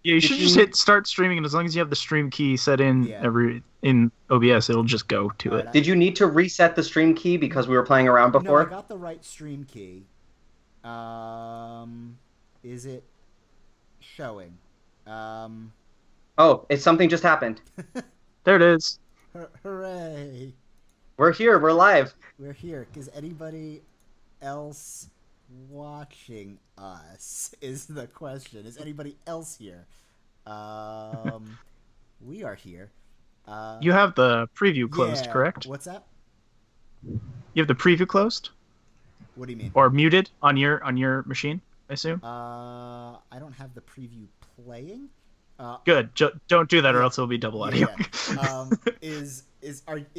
Yeah, you should just hit start streaming, and as long as you have the stream key set in in OBS, it'll just go to it. Did you need to reset the stream key because we were playing around before? No, I got the right stream key. Is it showing? Oh, something just happened. There it is. Hooray! We're here. We're live. We're here. Is anybody else watching us? Is the question. Is anybody else here? We are here. You have the preview closed, correct? What's that? You have the preview closed? What do you mean? Or muted on your machine, I assume? I don't have the preview playing. Good. Don't do that, or else it'll be double audio. Yeah. Is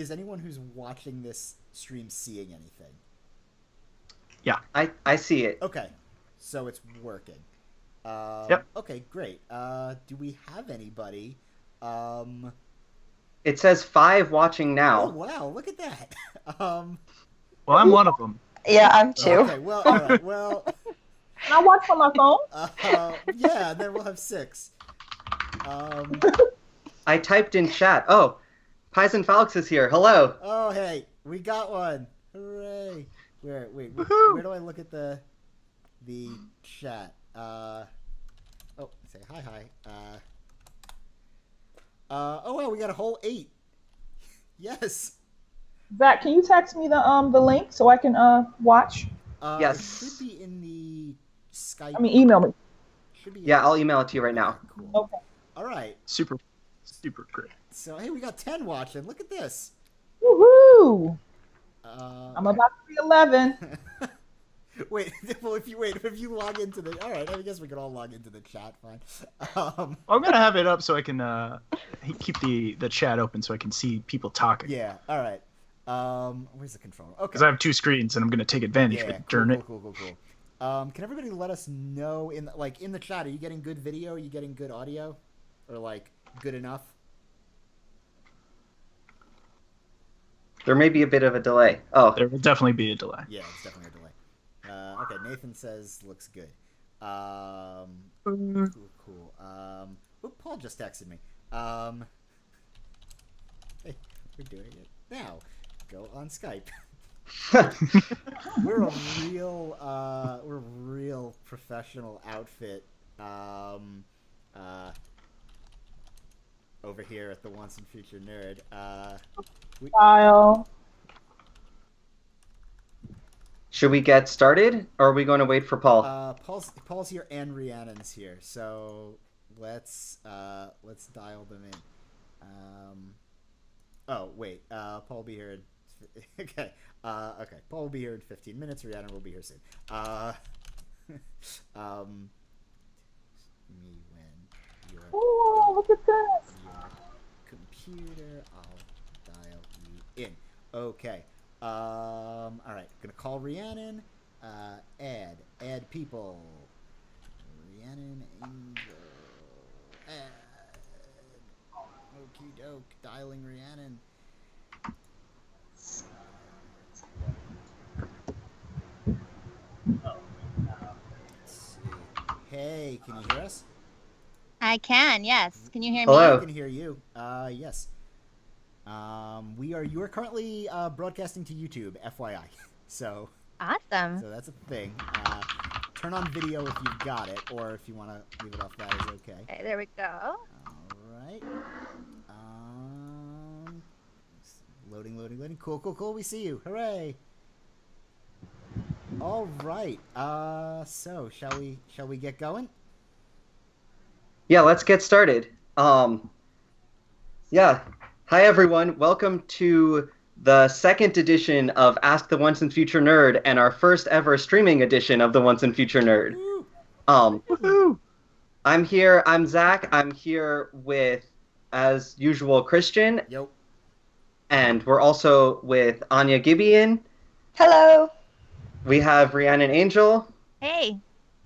anyone who's watching this stream seeing anything? Yeah, I see it. Okay, so it's working. Yep. Okay, great. Do we have anybody? It says 5 watching now. Oh wow! Look at that. Well, I'm one of them. Yeah, I'm too. Okay. Well, all right. Well. Can I watch on my phone? Yeah, then we'll have 6. I typed in chat. Oh, Paisan Falx is here. Hello. Oh, hey, we got one. Hooray. Where do I look at the chat? Oh, say hi. Oh, well, we got a whole 8. Yes. Zach, can you text me the link so I can watch? Yes. It should be in the Skype. I mean, email me. Should be. Yeah, I'll email it to you right now. Cool. Okay. All right. Super great. So, hey, we got 10 watching. Look at this. Woohoo! I'm about to be 11. Wait, if you log into the, all right, I guess we could all log into the chat, fine. I'm gonna have it up so I can keep the chat open so I can see people talking. Yeah, all right. Where's the controller? Okay. Because I have 2 screens and I'm gonna take advantage of it. Cool. Can everybody let us know in the chat? Are you getting good video? Are you getting good audio, or like good enough? There may be a bit of a delay. Oh, there will definitely be a delay. Yeah, it's definitely a delay. Okay, Nathan says looks good. Cool. Paul just texted me. Hey, we're doing it now. Go on Skype. We're a real professional outfit. Over here at the Once and Future Nerd. Kyle. Should we get started, or are we going to wait for Paul? Paul's here and Rhiannon's here, so let's dial them in. Oh wait, Paul will be here. Okay, okay. Paul will be here in 15 minutes. Rhiannon will be here soon. Me when you're. Oh, look at this. Computer, I'll dial you in. Okay. All right. Gonna call Rhiannon. Add people. Rhiannon Angel. Add. Okie doke. Dialing Rhiannon. Let's see. Hey, can you hear us? I can, yes. Can you hear Hello. me? I can hear you. Yes. You are currently broadcasting to YouTube, FYI. So Awesome. so that's a thing. Turn on video if you've got it, or if you want to leave it off, that is okay. Okay, there we go. All right. Loading. Cool. We see you. Hooray. All right. So shall we get going? Yeah, let's get started. Yeah. Hi, everyone. Welcome to the 2nd edition of Ask the Once and Future Nerd, and our first ever streaming edition of the Once and Future Nerd. Woohoo! I'm here. I'm Zach. I'm here with, as usual, Christian. Yep. And we're also with Anya Gibeon. Hello. We have Rhiannon Angel. Hey.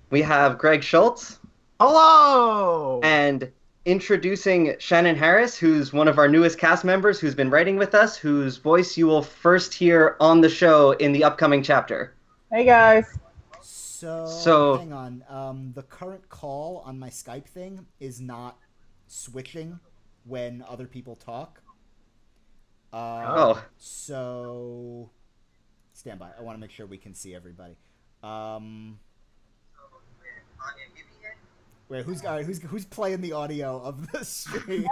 We have Greg Schultz. Hello! And introducing Shannon Harris, who's one of our newest cast members, who's been writing with us, whose voice you will first hear on the show in the upcoming chapter. Hey, guys. So hang on. The current call on my Skype thing is not switching when other people talk. Oh. So stand by. I want to make sure we can see everybody. Wait, who's playing the audio of the stream?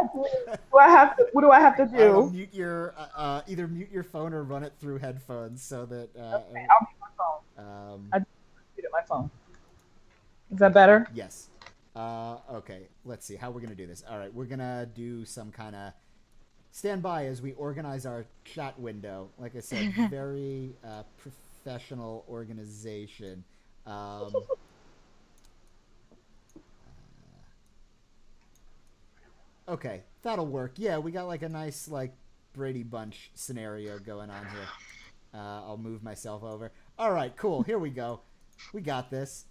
What do I have to do? Mute your either mute your phone or run it through headphones so that. Okay, I'll mute my phone. I muted my phone. Is that better? Yes. Okay. Let's see how we're gonna do this. All right, we're gonna do some kind of stand by as we organize our chat window. Like I said, very professional organization. Okay, that'll work. Yeah, we got like a nice like Brady Bunch scenario going on here. I'll move myself over. All right, cool. Here we go. We got this.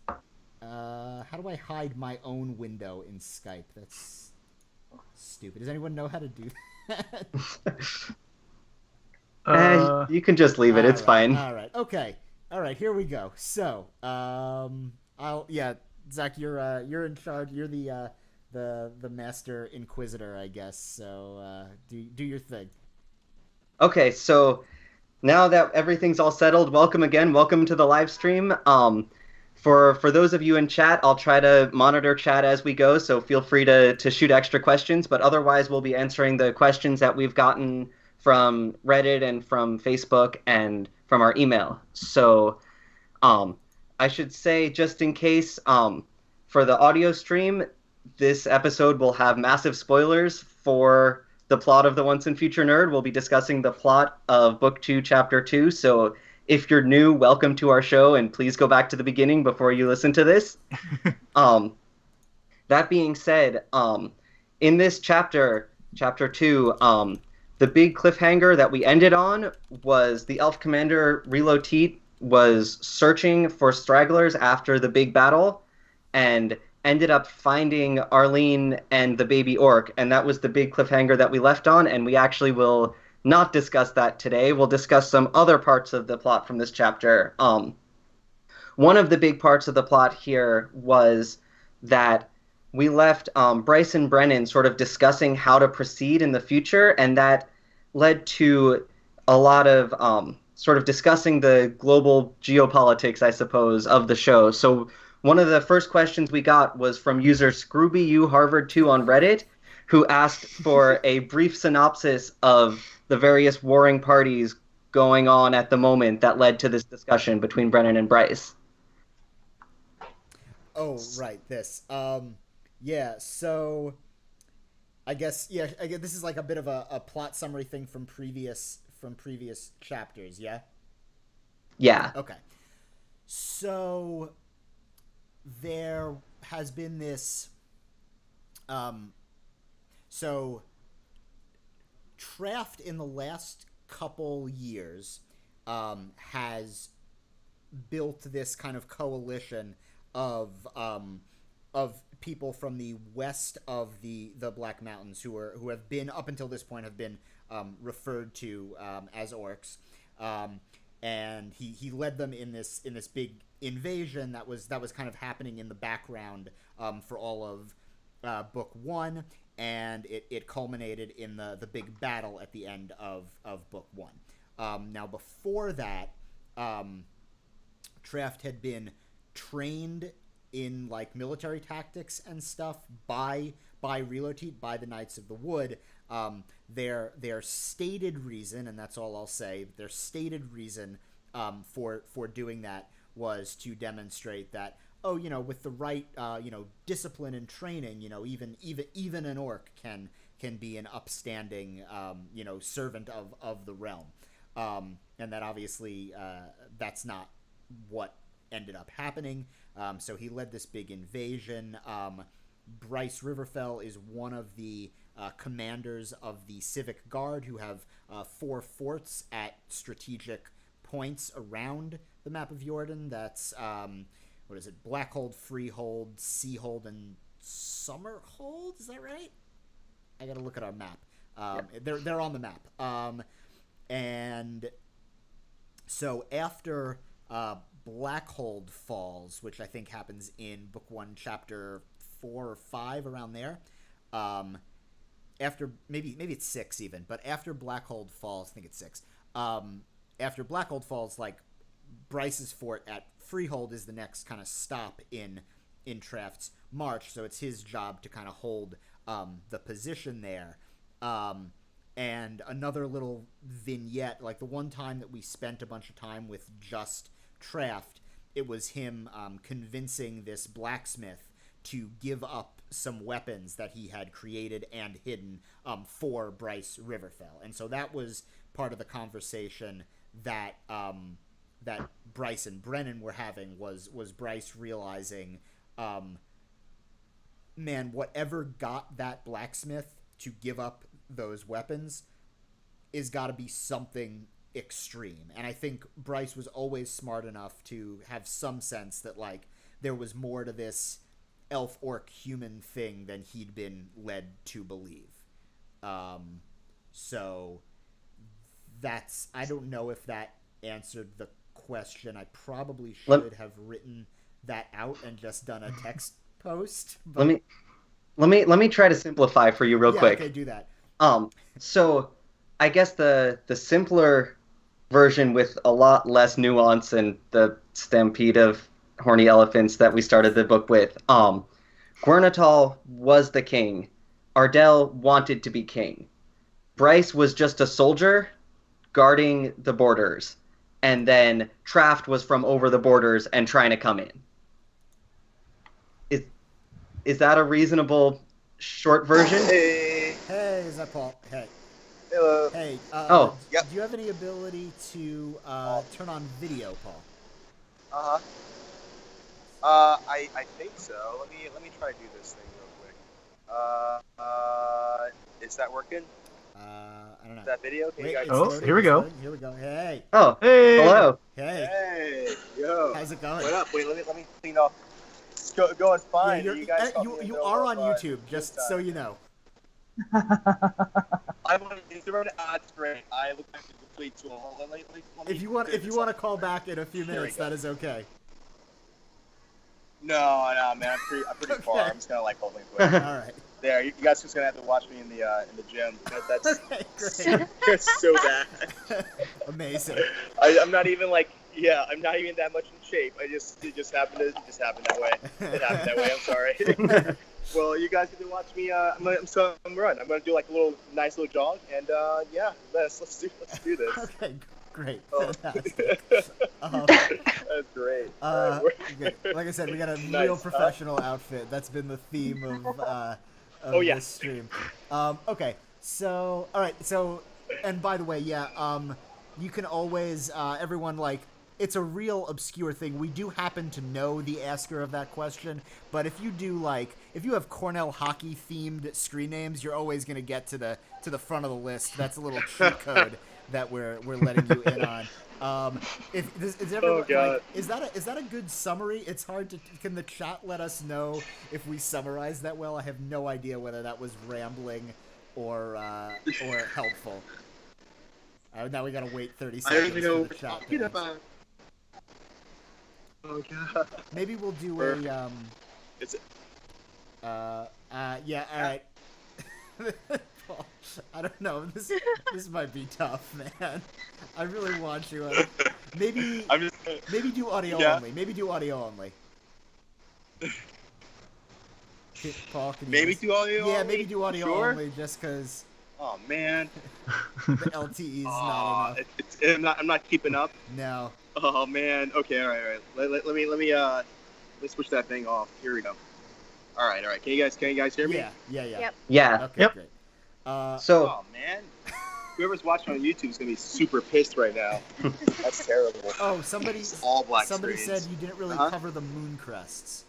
How do I hide my own window in Skype? That's stupid. Does anyone know how to do that? You can just leave it. It's fine. All right. Okay. All right. Here we go. So, Zach, you're in charge. You're the master inquisitor, I guess. So, do your thing. Okay. So now that everything's all settled, welcome again. Welcome to the live stream. For those of you in chat, I'll try to monitor chat as we go, so feel free to shoot extra questions, but otherwise we'll be answering the questions that we've gotten from Reddit and from Facebook and from our email. So I should say, just in case, for the audio stream, this episode will have massive spoilers for the plot of The Once and Future Nerd. We'll be discussing the plot of Book 2, Chapter 2, so if you're new, welcome to our show, and please go back to the beginning before you listen to this. That being said, in this chapter 2, the big cliffhanger that we ended on was the elf commander Reloteet was searching for stragglers after the big battle, and ended up finding Arlene and the baby orc, and that was the big cliffhanger that we left on, and we actually will not discuss that today. We'll discuss some other parts of the plot from this chapter. One of the big parts of the plot here was that we left Bryce and Brennan sort of discussing how to proceed in the future, and that led to a lot of sort of discussing the global geopolitics, I suppose, of the show. So one of the first questions we got was from user ScroobyU Harvard 2 on Reddit, who asked for a brief synopsis of the various warring parties going on at the moment that led to this discussion between Brennan and Bryce. Oh, right, this. Yeah, so I guess this is like a bit of a plot summary thing from previous chapters, yeah? Yeah. Okay. So there has been this so Traft in the last couple years has built this kind of coalition of people from the west of the Black Mountains who have been up until this point have been referred to as orcs, and he led them in this big invasion that was kind of happening in the background for all of book 1. And it culminated in the big battle at the end of book 1. Now, before that, Traft had been trained in like military tactics and stuff by Reloteet, by the Knights of the Wood. Their stated reason, and that's all I'll say, their stated reason for doing that was to demonstrate that, with the right, discipline and training, even an orc can be an upstanding, servant of the realm. And that obviously, that's not what ended up happening. So he led this big invasion. Bryce Riverfell is one of the commanders of the Civic Guard, who have 4 forts at strategic points around the map of Jordan. That's what is it? Blackhold, Freehold, Seahold, and Summerhold. Is that right? I gotta look at our map. They're on the map. And so after Blackhold Falls, which I think happens in book 1, chapter 4 or 5, around there. After maybe it's 6 even, but after Blackhold Falls, I think it's 6. After Blackhold Falls, like Bryce's fort at Freehold is the next kind of stop in Traft's march, so it's his job to kind of hold the position there. And another little vignette, like the one time that we spent a bunch of time with just Traft, it was him convincing this blacksmith to give up some weapons that he had created and hidden for Bryce Riverfell. And so that was part of the conversation that that Bryce and Brennan were having, was Bryce realizing, man, whatever got that blacksmith to give up those weapons is got to be something extreme. And I think Bryce was always smart enough to have some sense that, like, there was more to this elf orc human thing than he'd been led to believe. So that's, I don't know if that answered the question. I probably should have written that out and just done a text post. But... Let me try to simplify for you real quick. Okay, do that. So I guess the simpler version with a lot less nuance and the stampede of horny elephants that we started the book with. Gwernethal was the king. Ardell wanted to be king. Bryce was just a soldier guarding the borders. And then Traft was from over the borders and trying to come in. Is that a reasonable short version? Hey, is that Paul? Hey. Hello. Hey. Yep. Do you have any ability to turn on video, Paul? I think so. Let me try to do this thing real quick. Is that working? I don't know. Is that video? Can Wait, you guys? Oh, loading, here we go. Here we go. Hey. Oh, hey. Hello. Hey. Hey, yo. How's it going? What up? Wait, let me clean off. It's going fine. Yeah, you guys you are on YouTube, just so you know. I'm on Instagram. It's great. I look like a complete tool. If you want to call back in a few minutes, that is okay. No, man. I'm pretty far. I'm just gonna holding quick. All right. There, you guys just gonna have to watch me in the gym. That's Okay, great. it's so bad. Amazing. I'm not even I'm not even that much in shape. It just happened that way. It happened that way. I'm sorry. Well, you guys get to watch me. I'm gonna run. I'm gonna do a nice little jog, and let's do this. Okay, great. Oh. Fantastic. That's great. Good. Like I said, we got a Nice. real professional outfit. That's been the theme of this stream. Okay, so all right, so and by the way, you can always everyone it's a real obscure thing. We do happen to know the asker of that question, but if you do if you have Cornell hockey themed screen names, you're always gonna get to the front of the list. That's a little cheat code that we're letting you in on. Is that a good summary? It's hard to. Can the chat let us know if we summarized that well? I have no idea whether that was rambling or helpful. Now we gotta wait 30 seconds. I don't even know for what the we're chat talking to- about. Oh god. Maybe we'll do Is it? Yeah. All right. I don't know. This might be tough, man. I really want you. Maybe do audio only. Maybe do audio only. Paul, can you Maybe do audio only? Yeah, maybe do audio Sure? only, just because Oh man. the LTE is not enough. I'm not keeping up. No. Oh man. Okay. All right. Let me switch that thing off. Here we go. All right. Can you guys hear me? Yeah. Yep. Yeah. Okay, Yep. great. So Oh man. Whoever's watching on YouTube is gonna be super pissed right now. That's terrible. Oh, somebody It's all black Somebody screens. said you didn't really Uh-huh. cover the moon crests.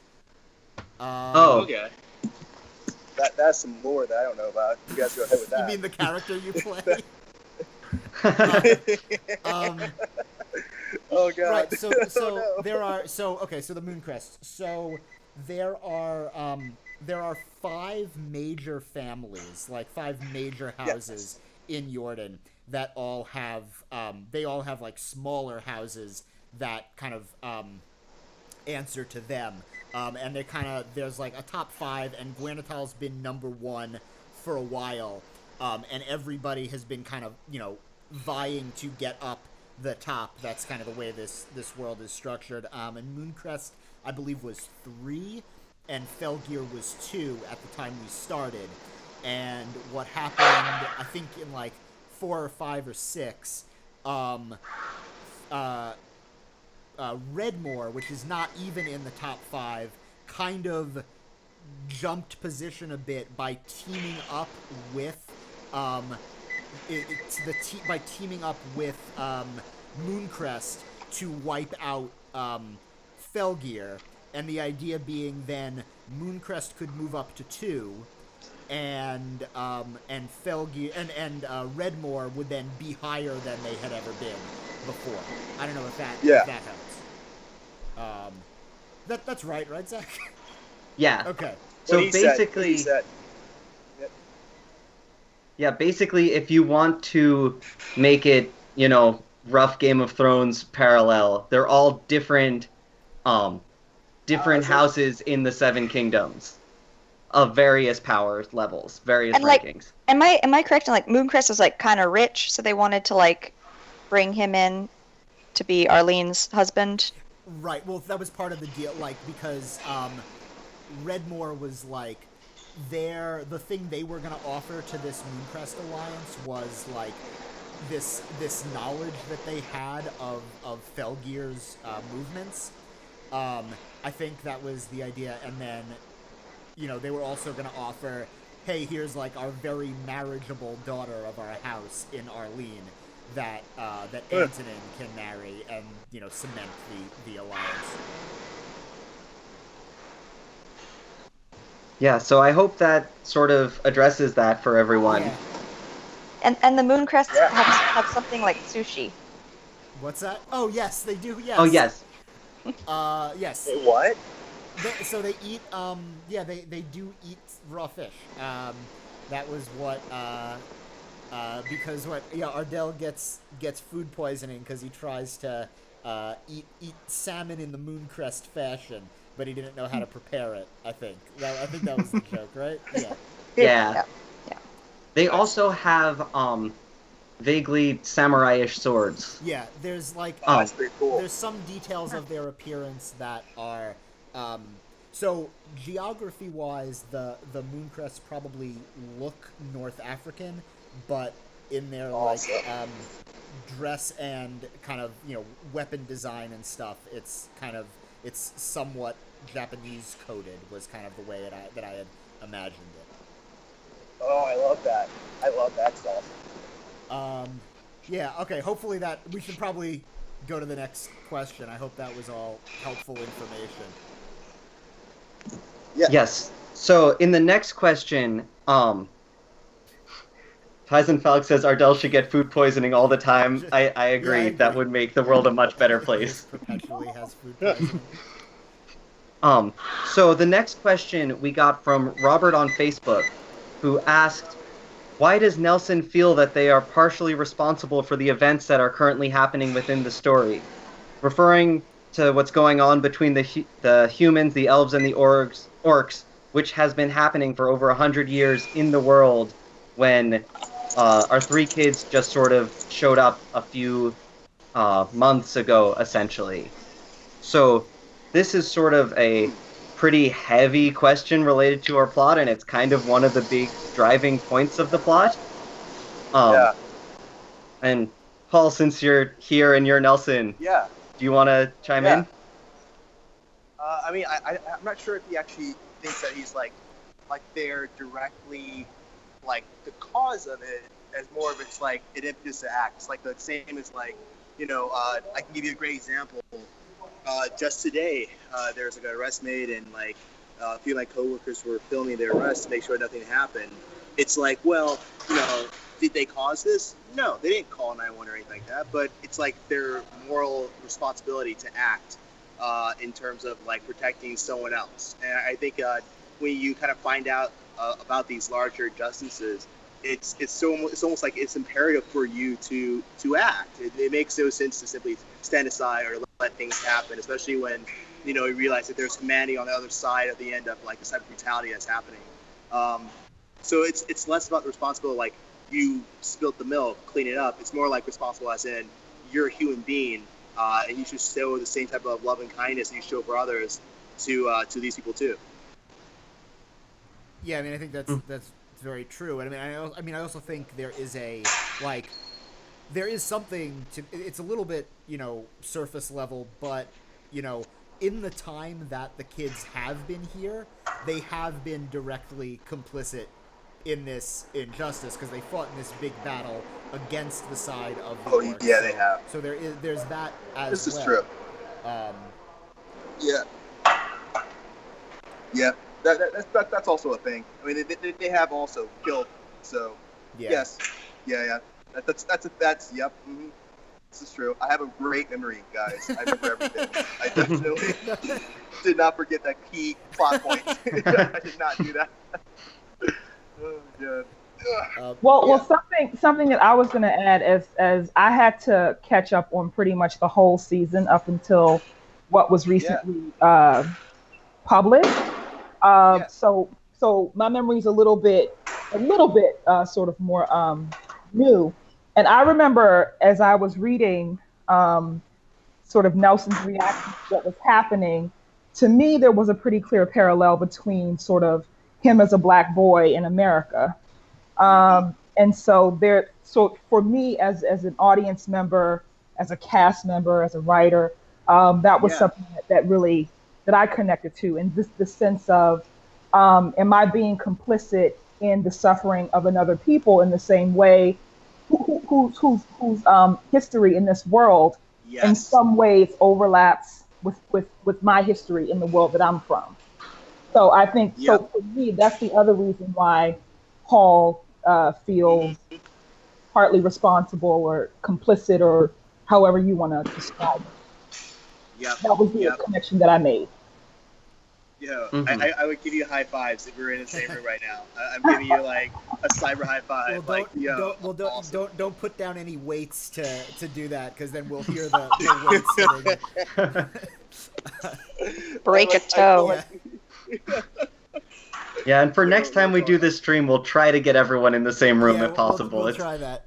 Oh. Okay. That's some lore that I don't know about. You guys go ahead with that. You mean the character you play? Oh god. Right. So Oh, no. there are so the moon crests. So there are 5 major families, 5 major houses in Jordan that all have they all have smaller houses that kind of answer to them. And there's like a top 5, and Guanatal's been number 1 for a while, and everybody has been kind of, vying to get up the top. That's kind of the way this world is structured. And Mooncrest, I believe, was 3, and Felgear was 2 at the time we started. And what happened, I think in like 4 or 5 or 6, Redmore, which is not even in the top 5, kind of jumped position a bit by teaming up with Mooncrest to wipe out Felgear, and the idea being then Mooncrest could move up to 2, and Felgear and Redmore would then be higher than they had ever been before. I don't know if that helps. That's right, Zach? Yeah. Okay. So basically, basically, if you want to make it, rough Game of Thrones parallel, they're all different houses in the 7 kingdoms of various power levels, various rankings. Am I correct in Mooncrest is kind of rich, so they wanted to bring him in to be Arlene's husband? Right. Well, that was part of the deal, because Redmore was the thing they were going to offer to this Mooncrest alliance was this knowledge that they had of Felgear's movements. I think that was the idea, and then they were also going to offer, hey, here's our very marriageable daughter of our house in Arlene that Antonin can marry and cement the alliance. Yeah, so I hope that sort of addresses that for everyone. Yeah. And the Mooncrests have something like sushi. What's that? Oh yes, they do. Yes. Oh yes. Yes. Wait, what? So they eat. They do eat raw fish. That was what. Because Ardell gets food poisoning because he tries to eat salmon in the Mooncrest fashion, but he didn't know how to prepare it. I think that was the joke, right? Yeah. Yeah. They also have vaguely samurai-ish swords. Yeah, there's that's pretty cool. There's some details of their appearance that are so geography-wise, the Mooncrests probably look North African, but in their dress and kind of weapon design and stuff, it's somewhat Japanese coded was kind of the way that I had imagined it. Oh, I love that. I love that stuff. Yeah, okay, hopefully we should probably go to the next question. I hope that was all helpful information. Yeah. Yes. So in the next question, Tyson Falk says Ardell should get food poisoning all the time. I agree. Yeah, that would make the world a much better place. Perpetually has food poisoning. So the next question we got from Robert on Facebook, who asked, why does Nelson feel that they are partially responsible for the events that are currently happening within the story? Referring to what's going on between the humans, the elves, and the orcs, which has been happening for over 100 years in the world, when our 3 kids just sort of showed up a few months ago, essentially. So this is sort of a pretty heavy question related to our plot, and it's kind of one of the big driving points of the plot. And Paul, since you're here and you're Nelson, do you want to chime in? I mean, I'm not sure if he actually thinks that he's they're directly the cause of it, as more of it's an impetus to act. It's the same as I can give you a great example. Just today, there was an arrest made, and a few of my coworkers were filming their arrest to make sure nothing happened. It's well, did they cause this? No, they didn't call 911 or anything like that. But it's their moral responsibility to act in terms of protecting someone else. And I think when you kind of find out about these larger injustices, it's almost like it's imperative for you to act. It makes no sense to simply stand aside or let things happen, especially when, you know, you realize that there's humanity on the other side of the end of like this type of brutality that's happening. So it's less about the responsibility, like you spilt the milk, clean it up. It's more like responsible as in you're a human being, and you should show the same type of love and kindness that you show for others to these people too. Yeah, I mean, I think that's very true. And I mean, I also think there is something to. It's a little bit, you know, surface level, but you know, in the time that the kids have been here, they have been directly complicit in this injustice because they fought in this big battle against the side of the orcs. Yeah, they have. So there's that as This is well. true. Yeah. Yeah. That's also a thing. I mean, they have also killed. So Yeah. yes, yeah. That's yep. Mm-hmm. This is true. I have a great memory, guys. I remember everything. I definitely did not forget that key plot point. I did not do that. Oh god. Well, something that I was going to add as I had to catch up on pretty much the whole season up until what was recently published. So my memory's a little bit sort of more new. And I remember as I was reading sort of Nelson's reaction to what was happening, to me there was a pretty clear parallel between sort of him as a black boy in America. And so for me as an audience member, as a cast member, as a writer, that was something that I connected to, and the sense of, am I being complicit in the suffering of another people in the same way whose history in this world in some ways overlaps with my history in the world that I'm from. So I think so for me, that's the other reason why Paul feels partly responsible or complicit or however you want to describe it. That was the connection that I made. Yeah, I would give you high fives if we were in the same room right now. I'm giving you like a cyber high five. Don't put down any weights to do that, because then we'll hear the weights hitting. Break a toe. Yeah, and for next time we do this stream, we'll try to get everyone in the same room if possible. We'll try that.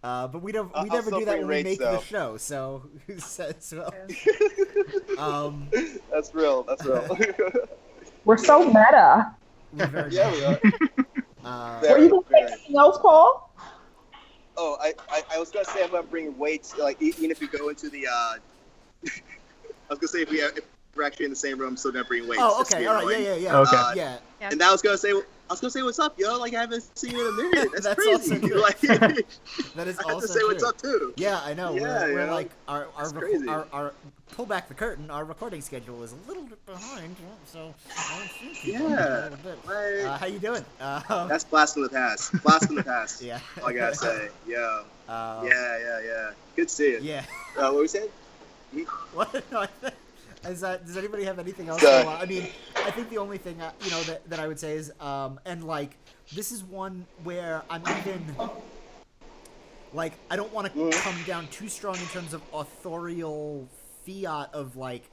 But we never do that when we make the show, so who says so? That's real. We're so meta. We are. Were you going to say something else, Paul? Oh, I was going to say I'm going to bring weights, like, even if we go into the, I was going to say if we're actually in the same room, I'm still going to bring weights. Oh, okay, all right, yeah. Okay. Yeah. And I was gonna say, what's up, yo? Like, I haven't seen you in a minute. That's crazy. Also true. Like, that is I have also to say true. what's up too. Yeah, I know. Yeah, we're like our pull back the curtain. Our recording schedule is a little bit behind, so I don't see people a little bit. How you doing? That's blast in the past. Blast in the past. Yeah. All I gotta say, yo. Yeah. Good to see you. Yeah. What were you saying? What? No, does anybody have anything else? I mean, I think the only thing that I would say is, and like, this is one where I'm even like, I don't want to come down too strong in terms of authorial fiat of like,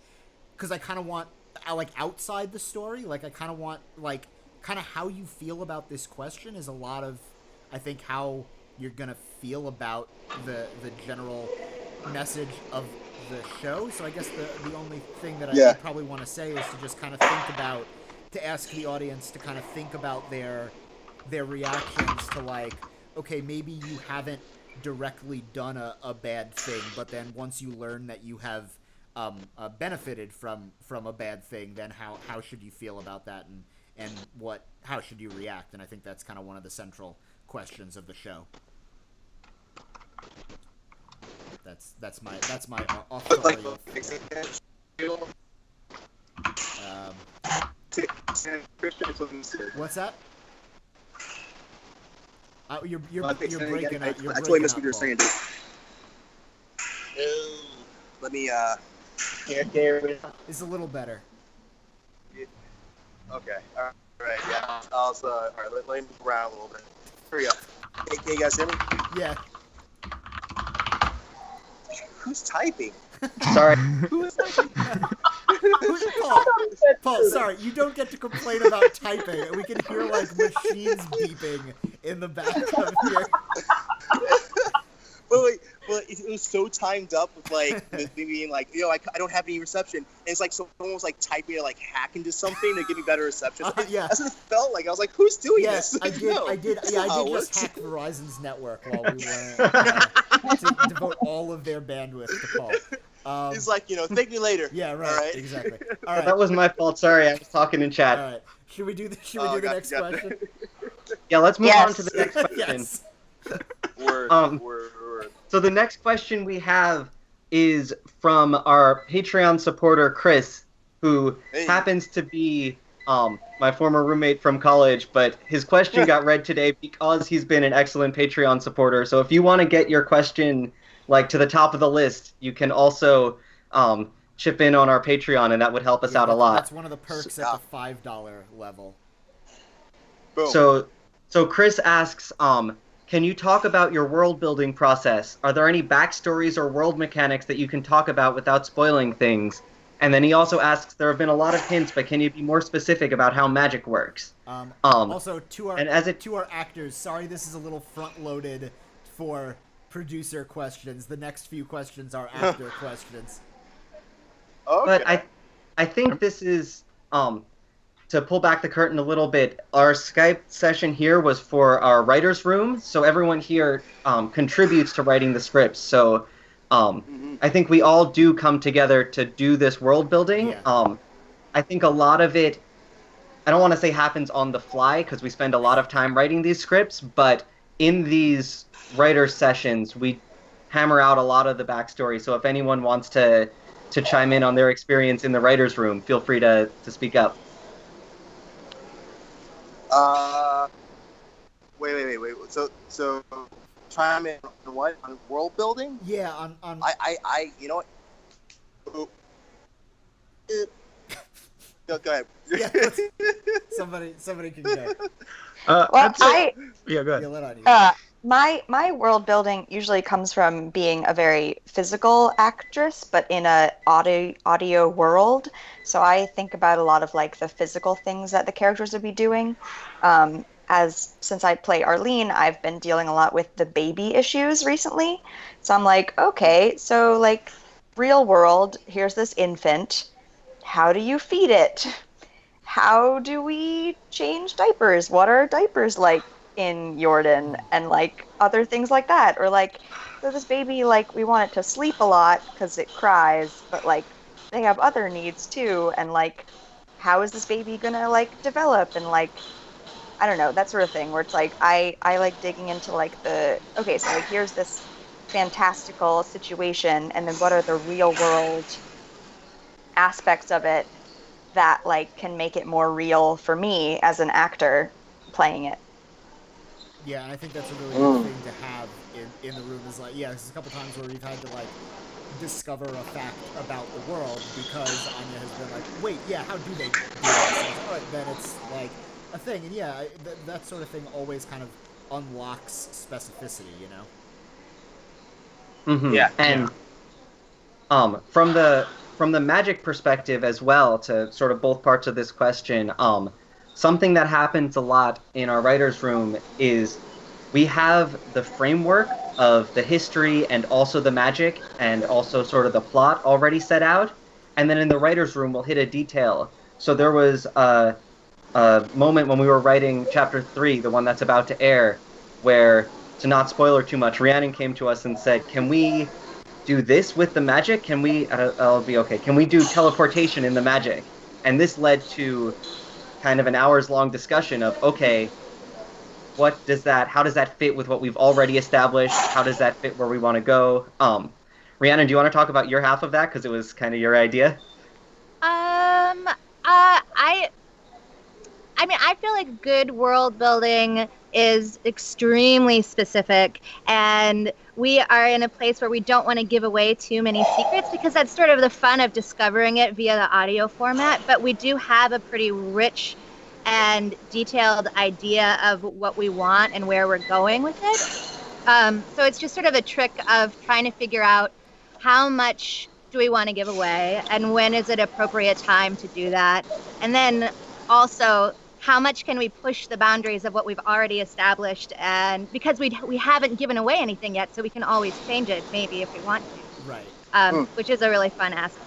because I kind of want, like, outside the story, like I kind of want like kind of how you feel about this question is a lot of, I think, how you're gonna feel about the general message of the show. So I guess the only thing that I probably want to say is to just kind of think about, to ask the audience to kind of think about their reactions to, like, okay, maybe you haven't directly done a bad thing, but then once you learn that you have benefited from a bad thing, then how should you feel about that, and how should you react? And I think that's kind of one of the central questions of the show. That's my authorial. What's that? You're breaking up. I totally missed what you were saying, dude. Let me here. It's a little better. Okay. All right. Yeah. All right. Let me move around a little bit. Here we go. Hey, can you guys hear me? Yeah. Who's typing? Sorry. Who is that? Paul, sorry, you don't get to complain about typing. We can hear like machines beeping in the back of your. Well, it was so timed up with like me being like, I don't have any reception, and it's like someone was like typing to like hack into something to give me better reception. Yeah, that's what it felt like. I was like, who's doing this? I did. No. I did just hack Verizon's network while we were to devote all of their bandwidth to Paul. He's like, thank me later. Yeah, right. All right. Exactly. All right. That was my fault. Sorry, I was talking in chat. All right. Should we do the next question? Yeah, let's move on to the next question. Yes. Word. So the next question we have is from our Patreon supporter, Chris, who happens to be my former roommate from college, but his question got read today because he's been an excellent Patreon supporter. So if you want to get your question like to the top of the list, you can also chip in on our Patreon, and that would help us out a lot. That's one of the perks at the $5 level. Boom. So Chris asks, can you talk about your world building process? Are there any backstories or world mechanics that you can talk about without spoiling things? And then he also asks, there have been a lot of hints, but can you be more specific about how magic works? Also, to our actors, sorry this is a little front-loaded for producer questions. The next few questions are actor questions. Okay. But I think this is, to pull back the curtain a little bit, our Skype session here was for our writer's room, so everyone here contributes to writing the scripts. So I think we all do come together to do this world building. Yeah. I think a lot of it, I don't want to say happens on the fly, because we spend a lot of time writing these scripts, but in these writer sessions, we hammer out a lot of the backstory. So if anyone wants to chime in on their experience in the writer's room, feel free to speak up. Wait. So, chime in on what? On world building? Yeah, on. You know what? No, go ahead. Yeah, somebody can go. Well, yeah, go ahead. Yeah, let on you. My world building usually comes from being a very physical actress, but in a audio world. So I think about a lot of like the physical things that the characters would be doing. Since I play Arlene, I've been dealing a lot with the baby issues recently. So I'm like, okay, so like real world, here's this infant. How do you feed it? How do we change diapers? What are diapers like in Jordan? And like other things like that. Or like, so this baby, like we want it to sleep a lot because it cries, but like they have other needs too. And like, how is this baby gonna like develop? And like, I don't know, that sort of thing where it's like, I like digging into like so like here's this fantastical situation, and then what are the real world aspects of it that like can make it more real for me as an actor playing it. Yeah, and I think that's a really good thing to have in the room is like, there's a couple times where we've had to like discover a fact about the world because Anya has been like, wait, how do they do this? And like, then it's like a thing, and that sort of thing always kind of unlocks specificity, you know? Mm-hmm. Yeah. And from the magic perspective as well, to sort of both parts of this question, something that happens a lot in our writer's room is we have the framework of the history and also the magic and also sort of the plot already set out, and then in the writer's room we'll hit a detail. So there was a moment when we were writing Chapter 3, the one that's about to air, where, to not spoiler too much, Rhiannon came to us and said, can we do this with the magic? Can we, I'll be okay, can we do teleportation in the magic? And this led to kind of an hours-long discussion of, okay, how does that fit with what we've already established? How does that fit where we want to go? Rhiannon, do you want to talk about your half of that? Because it was kind of your idea. I feel like good world building is extremely specific, and we are in a place where we don't want to give away too many secrets because that's sort of the fun of discovering it via the audio format, but we do have a pretty rich and detailed idea of what we want and where we're going with it. So it's just sort of a trick of trying to figure out how much do we want to give away, and when is it appropriate time to do that? And then also, how much can we push the boundaries of what we've already established? And because we haven't given away anything yet, so we can always change it maybe if we want to. Right. Which is a really fun aspect.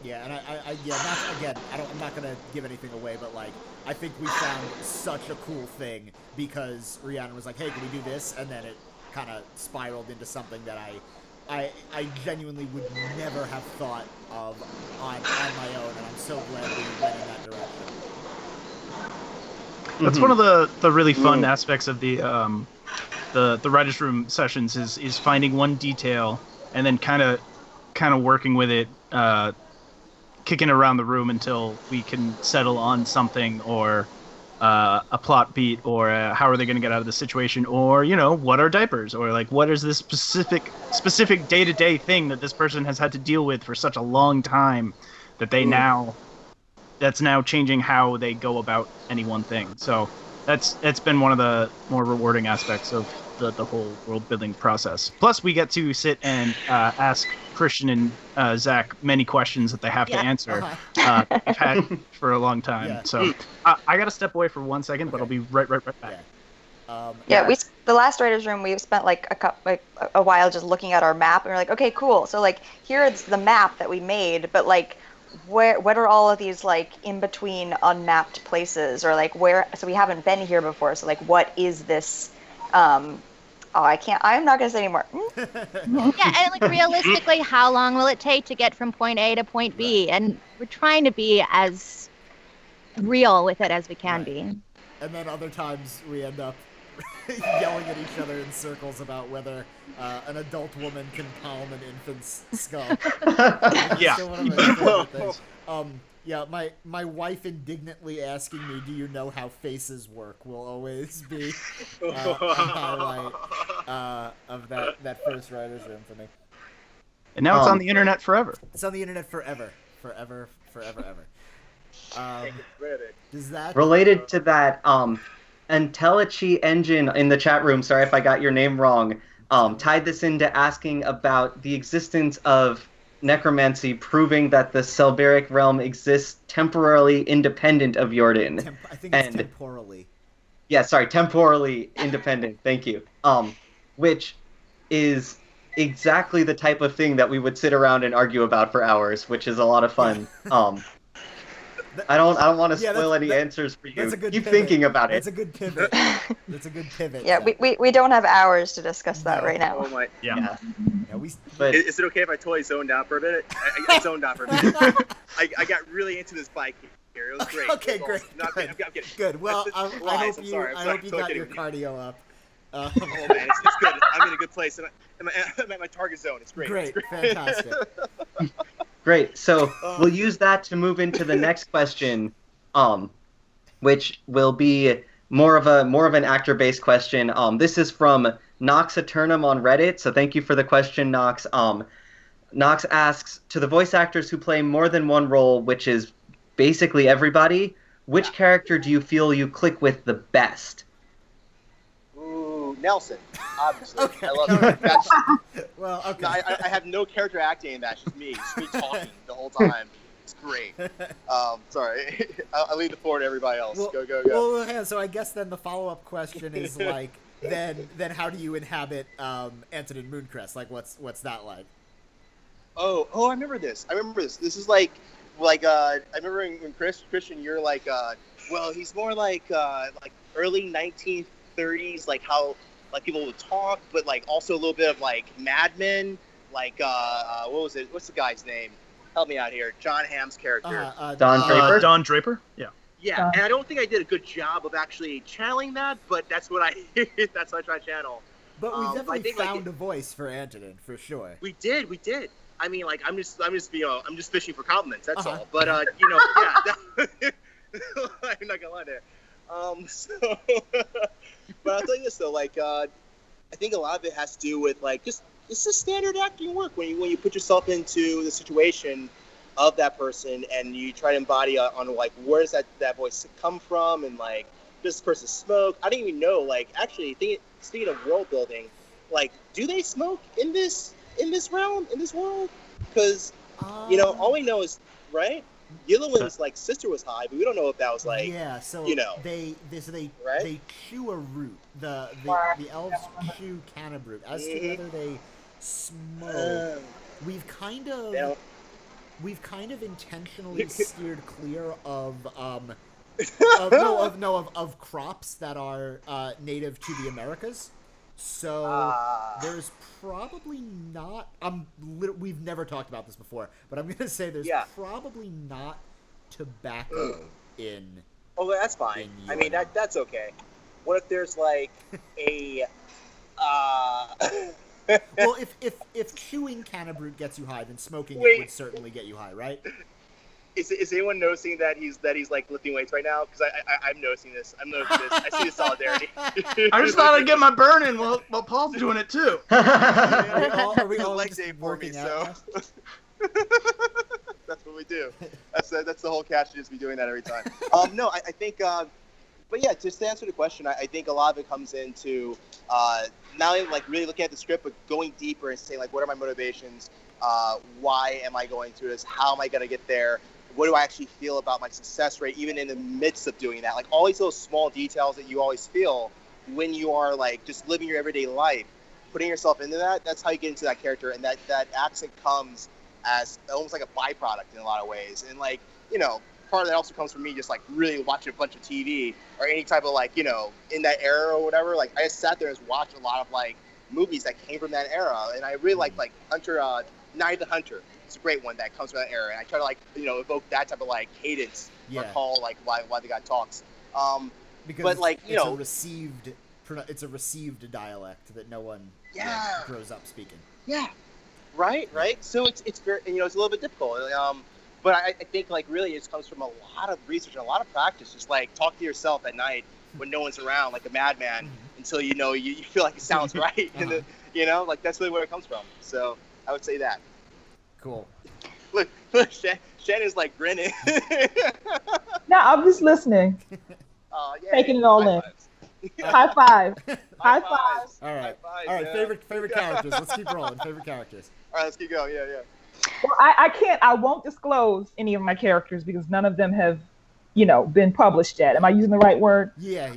Yeah, and I'm not gonna give anything away, but like, I think we found such a cool thing because Rhiannon was like, "Hey, can we do this?" And then it kind of spiraled into something that I genuinely would never have thought of on my own, and I'm so glad we went in that direction. That's one of the really fun aspects of the writers' room sessions is finding one detail and then kind of working with it, kicking around the room until we can settle on something, or a plot beat, or how are they going to get out of the situation, or what are diapers, or like what is this specific day-to-day thing that this person has had to deal with for such a long time that that's now changing how they go about any one thing. So that's been one of the more rewarding aspects of the whole world building process. Plus, we get to sit and ask Christian and Zach many questions that they have to answer. We've had for a long time. Yeah. So I got to step away for 1 second, but I'll be right back. Yeah. The last writers' room, we spent a while just looking at our map, and we're like, okay, cool. So like here's the map that we made, but like, what are all of these like in between unmapped places, or like where? So we haven't been here before. So like, what is this? I'm not gonna say anymore. Yeah, and like realistically, how long will it take to get from point A to point B? And we're trying to be as real with it as we can be. And then other times we end up yelling at each other in circles about whether an adult woman can palm an infant's skull. Yeah. Yeah, my wife indignantly asking me, "Do you know how faces work?" will always be a highlight of that first writers' room for me. And now it's on the internet forever. It's on the internet forever. Does that related to that? IntelliChi Engine in the chat room. Sorry if I got your name wrong. Tied this into asking about the existence of necromancy, proving that the Selberic realm exists temporarily independent of Jordan. I think it's temporally. Yeah, sorry, temporally independent. Thank you. Which is exactly the type of thing that we would sit around and argue about for hours, which is a lot of fun. I don't want to spoil any answers for you. That's a good Keep pivot. thinking about it. That's a good pivot. That's a good pivot. Yeah, we don't have hours to discuss that right now. Oh my. Yeah. But Is it okay if I totally zoned out for a minute? I zoned out for a minute. I got really into this bike here. It was great. Okay, great. No, I'm kidding. Good. Well, I hope you totally got your cardio up. Oh man, it's good. I'm in a good place, and I'm at my target zone. It's great. Great, fantastic. Great. So we'll use that to move into the next question, which will be more of an actor-based question. This is from Nox Eternum on Reddit. So thank you for the question, Nox. Nox asks, to the voice actors who play more than one role, which is basically everybody, which character do you feel you click with the best? Ooh, Nelson, obviously. Okay. I love him. That's, Well, okay. no, I have no character acting in that. It's just me. Just me talking the whole time. It's great. Sorry. I'll leave the floor to everybody else. Well, Go. Well, yeah, so I guess then the follow-up question is like, then how do you inhabit Antonin Mooncrest? Like, what's that like? Oh, I remember this. This is like I remember when Christian, you're like, well, he's more like early 1930s, like how like people would talk, but like also a little bit of like Mad Men, like what was it? What's the guy's name? Help me out here. John Hamm's character. Don Draper? Don Draper? Yeah. Yeah, and I don't think I did a good job of actually channeling that, but that's what I try to channel. But we definitely found a voice for Antonin, for sure. We did. I mean, like, I'm just fishing for compliments. That's all. But yeah, I'm not gonna lie there. But I'll tell you this though, like, I think a lot of it has to do with like just it's just standard acting work when you put yourself into the situation of that person and you try to embody on like where does that voice come from, and like does this person smoke? I didn't even know. Like, actually, speaking of world building, like, do they smoke in this realm, in this world? Because all we know is right. Yellowwing's like sister was high, but we don't know if that was like so they right? they chew a root. The elves chew canna root. As to whether they smoke, we've kind of intentionally steered clear of crops that are native to the Americas. So there's probably not. We've never talked about this before, but I'm gonna say there's probably not tobacco in. Oh, that's fine. I mean, that's okay. What if there's like a? Well, if chewing canna root gets you high, then smoking it would certainly get you high, right? Is anyone noticing that he's like lifting weights right now? Because I'm noticing this. I'm noticing this. I see the solidarity. I just thought I'd get my burn in while Paul's doing it too. Are we all leg just day for me, working out so that's what we do. That's the whole catch. To just be doing that every time. No, I think. But yeah, just to answer the question, I think a lot of it comes into not only like really looking at the script, but going deeper and saying like, what are my motivations? Why am I going through this? How am I going to get there? What do I actually feel about my success rate, even in the midst of doing that? Like all these little small details that you always feel when you are like just living your everyday life, putting yourself into that. That's how you get into that character, and that accent comes as almost like a byproduct in a lot of ways. And like part of that also comes from me just like really watching a bunch of TV or any type of like in that era or whatever. Like I just sat there and just watched a lot of like movies that came from that era, and I really like Hunter, Night of the Hunter. It's a great one that comes from that era, and I try to like evoke that type of like cadence, recall like why the guy talks. Because but like it's a received dialect that no one grows up speaking. Yeah, right. So it's very it's a little bit difficult. But I think like really it comes from a lot of research and a lot of practice. Just like talk to yourself at night when no one's around, like a madman, until you feel like it sounds right, and like that's really where it comes from. So I would say that. Cool. Look, Shannon's like grinning. No, I'm just listening. Taking it all in. High five. High five. All right. Yeah. Favorite characters. Let's keep rolling. Favorite characters. All right, let's keep going. Yeah. Well, I won't disclose any of my characters because none of them have, been published yet. Am I using the right word? Yeah.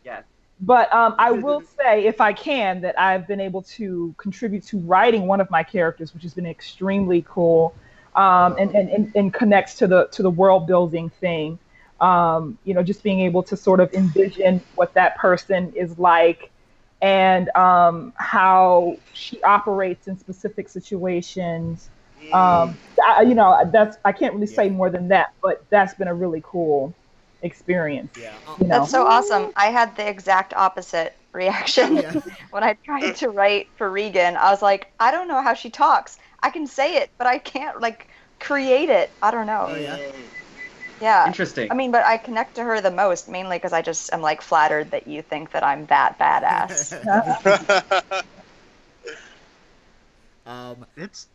Yeah. But I will say, if I can, that I've been able to contribute to writing one of my characters, which has been extremely cool, and connects to the world building thing. Just being able to sort of envision what that person is like, and how she operates in specific situations. I can't really say more than that, but that's been a really cool experience. Yeah. That's so awesome. I had the exact opposite reaction when I tried to write for Regan. I was like, I don't know how she talks. I can say it, but I can't like create it. I don't know. Oh yeah. Yeah. Interesting. I mean, but I connect to her the most, mainly because I just am like flattered that you think that I'm that badass. It's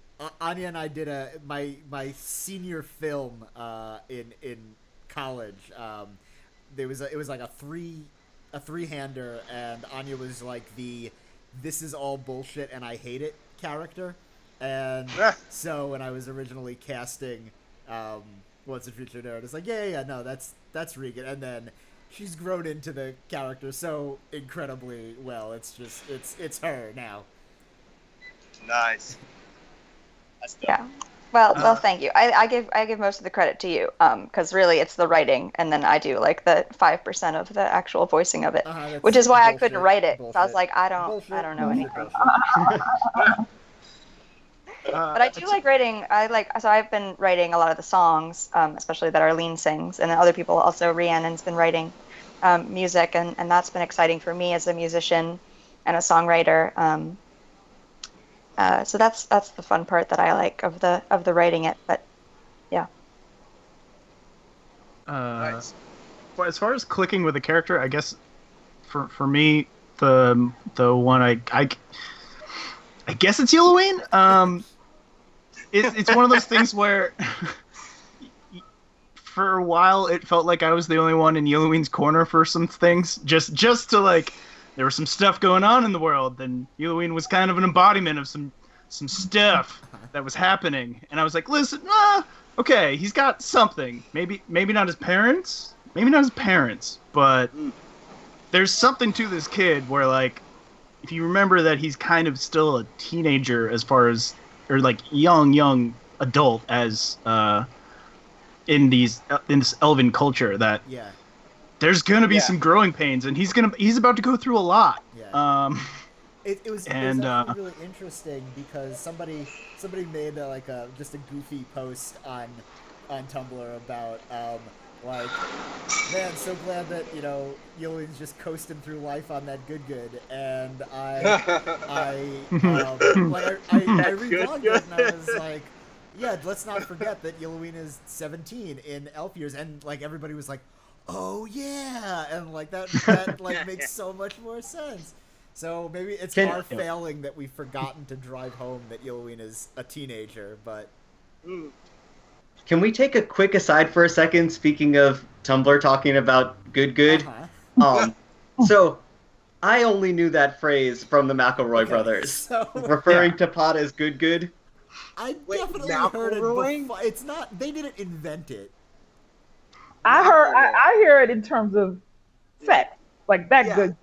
Anya and I did my senior film in college. It was like a three-hander, and Anya was like the "this is all bullshit and I hate it" character. And so when I was originally casting What's the Future Nerd, it's like no, that's Regan, and then she's grown into the character so incredibly well. It's just it's her now. Nice. That's dope. Yeah. Well, thank you. I give most of the credit to you, because really it's the writing, and then I do like the 5% of the actual voicing of it, which is why I couldn't write it. So I was like, I don't know anything. But I do like writing. So I've been writing a lot of the songs, especially that Arlene sings, and then other people also. Rhiannon's been writing music, and that's been exciting for me as a musician and a songwriter. So that's the fun part that I like of the writing it. But yeah. Nice. Well, as far as clicking with a character, I guess for me the one I guess it's Yellowwing. It's one of those things where for a while it felt like I was the only one in Yellowwing's corner for some things. Just to like, there was some stuff going on in the world, and Yellowwing was kind of an embodiment of some some stuff that was happening, and I was like, listen, okay, he's got something. Maybe not his parents, but there's something to this kid where, like, if you remember that he's kind of still a teenager as far as, or like young adult as in this elven culture, that there's gonna be some growing pains, and he's about to go through a lot. It was actually really interesting because somebody made just a goofy post on Tumblr about like, man, so glad that Yolin's just coasting through life on that good, and I reblogged it, and I was like, yeah, let's not forget that Yolwyn is 17 in elf years, and like everybody was like, oh yeah, and like that like makes so much more sense. So maybe it's our failing that we've forgotten to drive home that Yolwyn is a teenager, but. Can we take a quick aside for a second, speaking of Tumblr talking about good? So, I only knew that phrase from the McElroy brothers, referring to pot as good. I definitely heard it before. It's not, they didn't invent it. I hear it in terms of sex, like that good.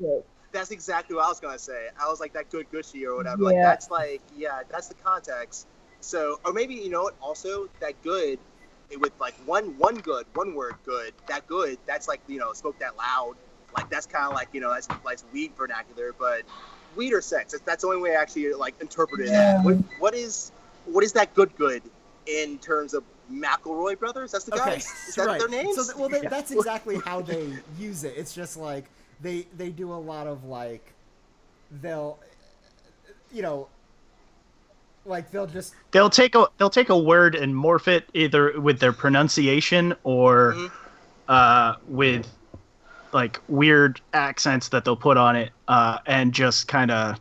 That's exactly what I was gonna say. I was like that good gushy or whatever. Like that's that's the context. So, or maybe also that good, with like one word good. That good, that's like spoke that loud. Like that's kind of like that's weed vernacular, but weed or sex. That's the only way I actually like interpret it. Yeah. What is that good in terms of McElroy brothers? That's the guys. Is that their names? So, that's exactly how they use it. It's just like they do a lot of like they'll like they'll take a word and morph it either with their pronunciation or with like weird accents that they'll put on it and just kind of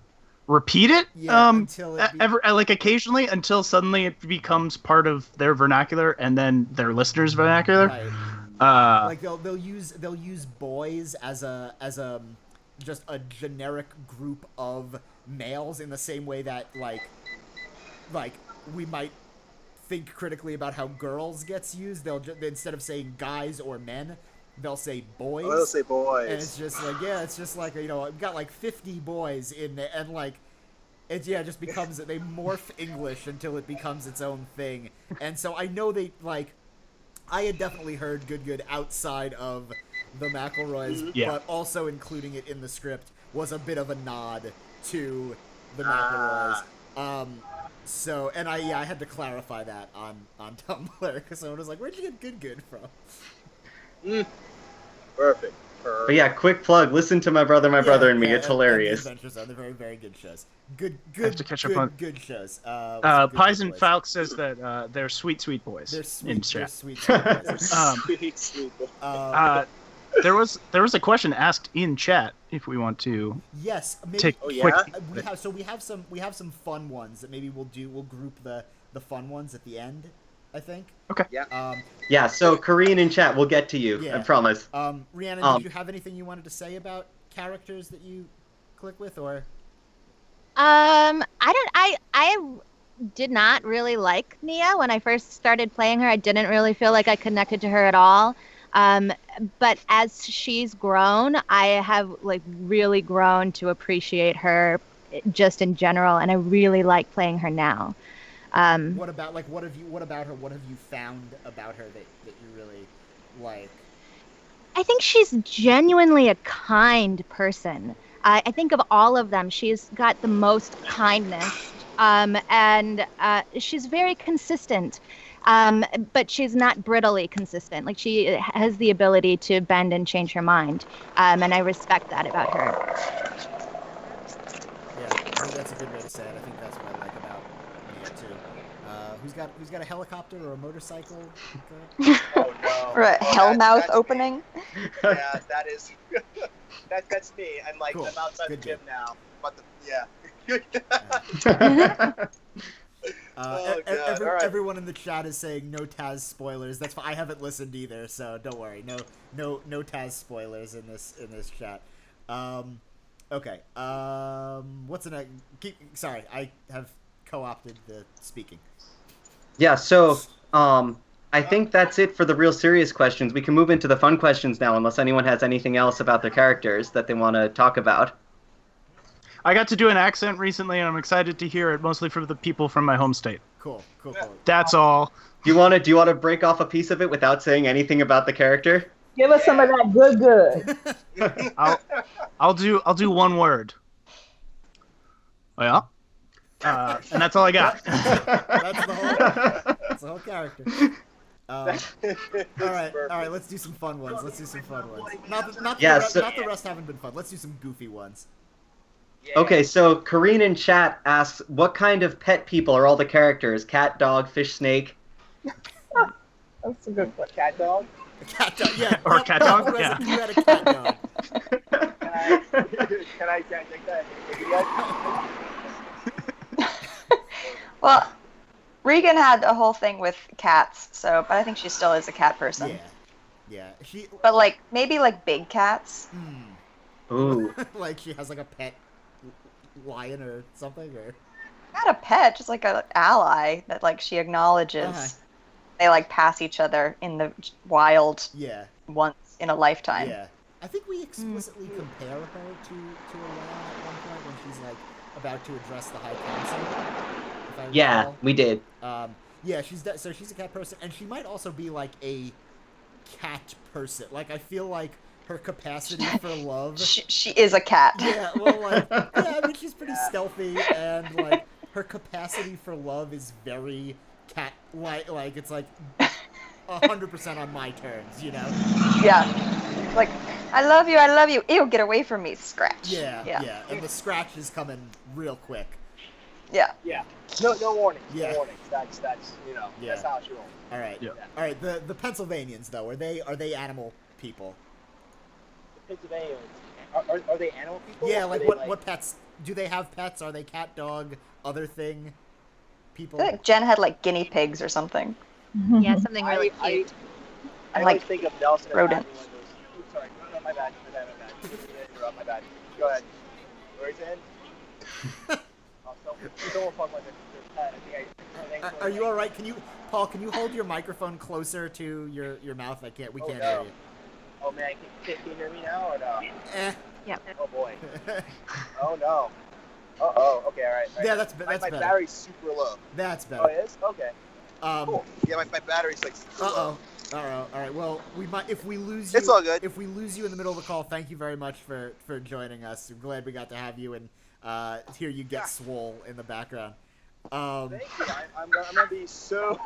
repeat it like occasionally until suddenly it becomes part of their vernacular and then their listeners' vernacular. Right. Like they'll use boys as a just a generic group of males in the same way that like we might think critically about how girls gets used. They'll instead of saying guys or men, they'll say boys. Oh, they'll say boys. And it's just like I've got like 50 boys in there, and like it just becomes they morph English until it becomes its own thing. And so I know they like I had definitely heard good outside of the McElroys, but also including it in the script was a bit of a nod to the McElroys. So, and I had to clarify that on Tumblr because someone was like, "Where'd you get good from?" Perfect. But yeah, quick plug. Listen to My Brother and Me. It's hilarious. Adventure Zone, they're very, very good shows. Good shows. Pies and Falk says that they're sweet boys. They're sweet. In chat. They're sweet boys. Sweet boys. There was a question asked in chat if we want to. Yes, maybe. Take we have some fun ones that maybe we'll group the fun ones at the end, I think. Okay. Yeah. So Korean in chat, we'll get to you. I promise. Rhiannon, did you have anything you wanted to say about characters that you click with, or? I did not really like Nia when I first started playing her. I didn't really feel like I connected to her at all. But as she's grown, I have like really grown to appreciate her just in general, and I really like playing her now. What about her? What have you found about her that you really like? I think she's genuinely a kind person. I think of all of them, she's got the most kindness, and she's very consistent. But she's not brittly consistent. Like she has the ability to bend and change her mind, and I respect that about her. Yeah, I think that's a good way to say it. I think that's what I like about Nia too. Who's got a helicopter or a motorcycle? Oh no! Or a hellmouth opening. Yeah, that is. That's me. I'm like Cool. I'm outside the gym now. But Everyone in the chat is saying no Taz spoilers. That's fine. I haven't listened either, so don't worry. No Taz spoilers in this chat. Okay. What's the next? Sorry, I have co-opted the speaking. Yeah, so I think that's it for the real serious questions. We can move into the fun questions now, unless anyone has anything else about their characters that they want to talk about. I got to do an accent recently, and I'm excited to hear it, mostly from the people from my home state. Cool. That's all. Do you want to break off a piece of it without saying anything about the character? Give us some of that good. I'll do one word. Oh, yeah? And that's all I got. That's the whole character. All right. Let's do some fun ones. Not the rest haven't been fun. Let's do some goofy ones. Yeah. Okay, so Kareen in chat asks, what kind of pet people are all the characters? Cat, dog, fish, snake? That's a good one. Cat dog? Cat dog, yeah. Or cat dog? Yeah. You had a cat dog. Can I take that? Well, Regan had a whole thing with cats, but I think she still is a cat person. Yeah. But like maybe like big cats. Ooh. Like she has like a pet lion or something, or Not a pet, just like an ally that like she acknowledges. Uh-huh. They like pass each other in the wild once in a lifetime. Yeah. I think we explicitly compare her to a lion at one point when she's like about to address the High Council. If I Yeah, recall. we did. Yeah, so she's a cat person, and she might also be like a cat person. Like I feel like her capacity for love. She is a cat. Yeah, well, like, yeah, I mean, she's pretty stealthy, and like her capacity for love is very like it's like 100% on my terms, you know? Yeah. Like, I love you. Ew, get away from me, scratch. Yeah. And the scratch is coming real quick. Yeah. Yeah. No warning. Yeah. No warning. That's that's how she rolls. All right. Yeah. All right. The Pennsylvanians though, are they animal people? Pennsylvania. Are they animal people? Yeah. Like Are they, what pets? Do they have pets? Are they cat, dog, other thing? People. I feel like Jen had like guinea pigs or something. Yeah, something really cute. I like always think of Nelson as rodents. having one of those. Oops, sorry. No, my bad. My bad. Go ahead. Where is it? Someone fuck like their pet. I think Are you all right? Paul? Can you hold your microphone closer to your mouth? We can't no. hear you. Oh man, can you hear me now or no? Yep. Oh boy. Oh no. Oh. Okay. All right. Yeah, that's my better. battery's super low. That's better. Oh, it is. Okay. Um. Cool. Yeah, my battery's like super low. All right. Well, we might if we lose you. It's all good. If we lose you in the middle of the call, thank you very much for joining us. I'm glad we got to have you and hear you get swole in the background. Thank you. I'm gonna be so.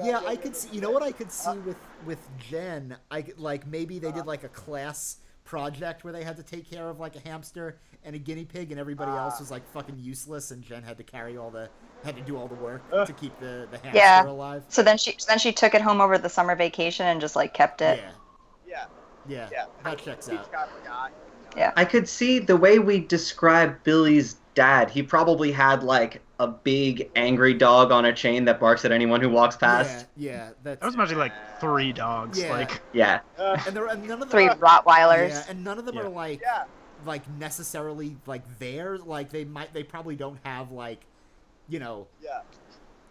Yeah, I could see. You know what I could see with Jen? Maybe they did like a class project where they had to take care of like a hamster and a guinea pig, and everybody else was like fucking useless, and Jen had to do all the work to keep the hamster alive. So then she took it home over the summer vacation and just like kept it. Yeah. That checks out. Yeah. I could see the way we describe Billy's dad. He probably had like a big angry dog on a chain that barks at anyone who walks past. Yeah. That was mostly like 3 dogs. Yeah. Like, Yeah. And none of them 3 Rottweilers. Yeah, and none of them are like necessarily like there. Like they probably don't have like, you know,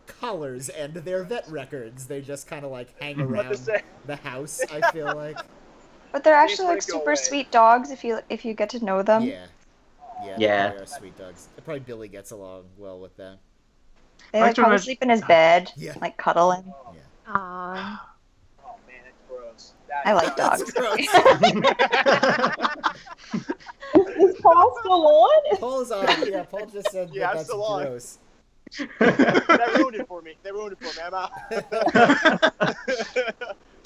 collars and their vet records. They just kind of like hang around the house. I feel like. But they're actually like super sweet dogs if you get to know them. Yeah. They are sweet dogs. Probably Billy gets along well with them. They like probably sleep in his bed, like cuddle him. Aww. Oh man, that's gross. I like dogs. Is Paul still on? Paul's on. Yeah, Paul just said Yeah, I'm that's still on. gross. That ruined it for me. I'm out.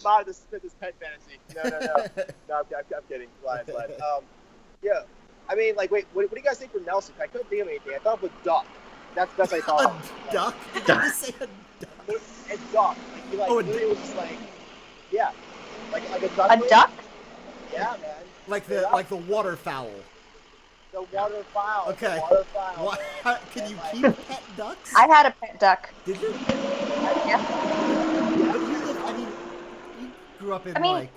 I'm out of this pet fantasy. No, I'm kidding. Glad. Yeah. I mean, like, wait, what do you guys think for Nelson? I couldn't think of anything. I thought of a duck. That's the best I thought of. A duck? Did you just say a duck? A duck. Like, he like, literally was just like, yeah. Like a duck. A duck? Yeah, man. Like the waterfowl. The waterfowl. Okay. The waterfowl. What? Can you keep pet ducks? I had a pet duck. Did you? Yeah. But you grew up in I mean, like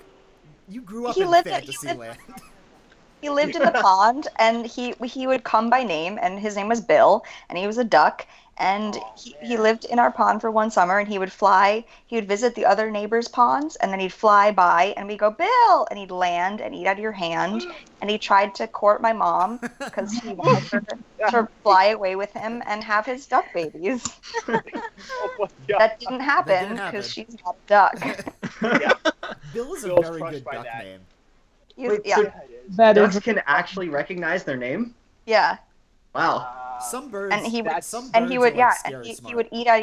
you grew up he in lived in- Fantasyland. He lived in the pond, and he would come by name, and his name was Bill, and he was a duck, and he lived in our pond for one summer, and he would visit the other neighbors' ponds, and then he'd fly by, and we'd go, Bill, and he'd land and eat out of your hand, and he tried to court my mom because he wanted her to fly away with him and have his duck babies. Oh my God. That didn't happen because she's not a duck. Yeah. Bill is a Bill's very crushed good by duck that. name. Yeah. So Yeah, it is. That ducks is can actually recognize their name? Yeah. Wow. Some birds, And he would, some and he birds would, are, yeah, like, and scary he smart. would eat out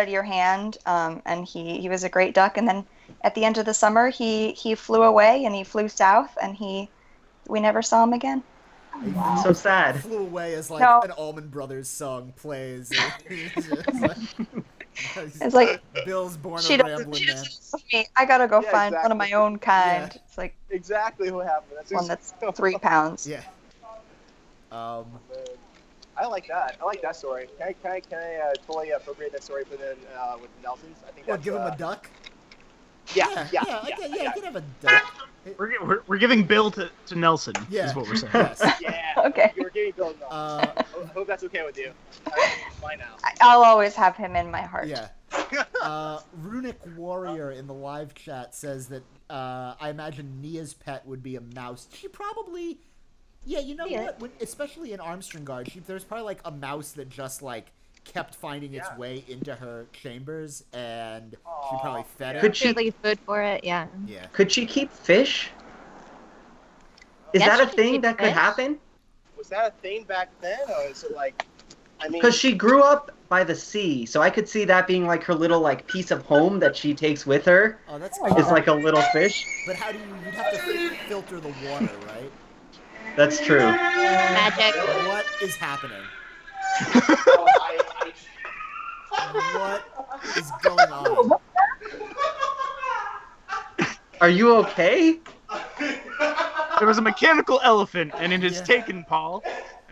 of your hand. And he was a great duck. And then at the end of the summer, he flew away, and he flew south, and we never saw him again. So sad. Flew away as like No. an Allman Brothers song plays. It's like, Bill's born she a doesn't rambling man. love me. I gotta go Yeah, find one of my exactly. own kind. Yeah. It's like Exactly what happened. one that's 3 pounds. Yeah. I like that. I like that story. Can I totally appropriate that story for then with Nelson's? I think What, that's give him a duck? yeah. I can have a duck. We're giving Bill to Nelson. Yeah. Is what we're saying. Yes. Yeah. Okay. You're giving Bill a Uh, I hope that's okay with you. Fine now. I'll always have him in my heart. Yeah. Runic Warrior in the live chat says that I imagine Nia's pet would be a mouse. She probably, yeah, you know Yeah. what? Especially in Armstrongard, there's probably like a mouse that just like kept finding its way into her chambers, and she probably fed it. Could she Completely food for it, yeah. Yeah. could she keep fish? Is Yes, that she a can thing keep that could fish. happen? Was that a thing back then, or is it like? I mean, Because she grew up by the sea, so I could see that being like her little like piece of home that she takes with her. Oh, that's Is like a little fish. But how do you'd have to filter the water, right? That's true. Magic. What is happening? What is going on? Are you okay? There was a mechanical elephant, and it is Yeah. taken, Paul.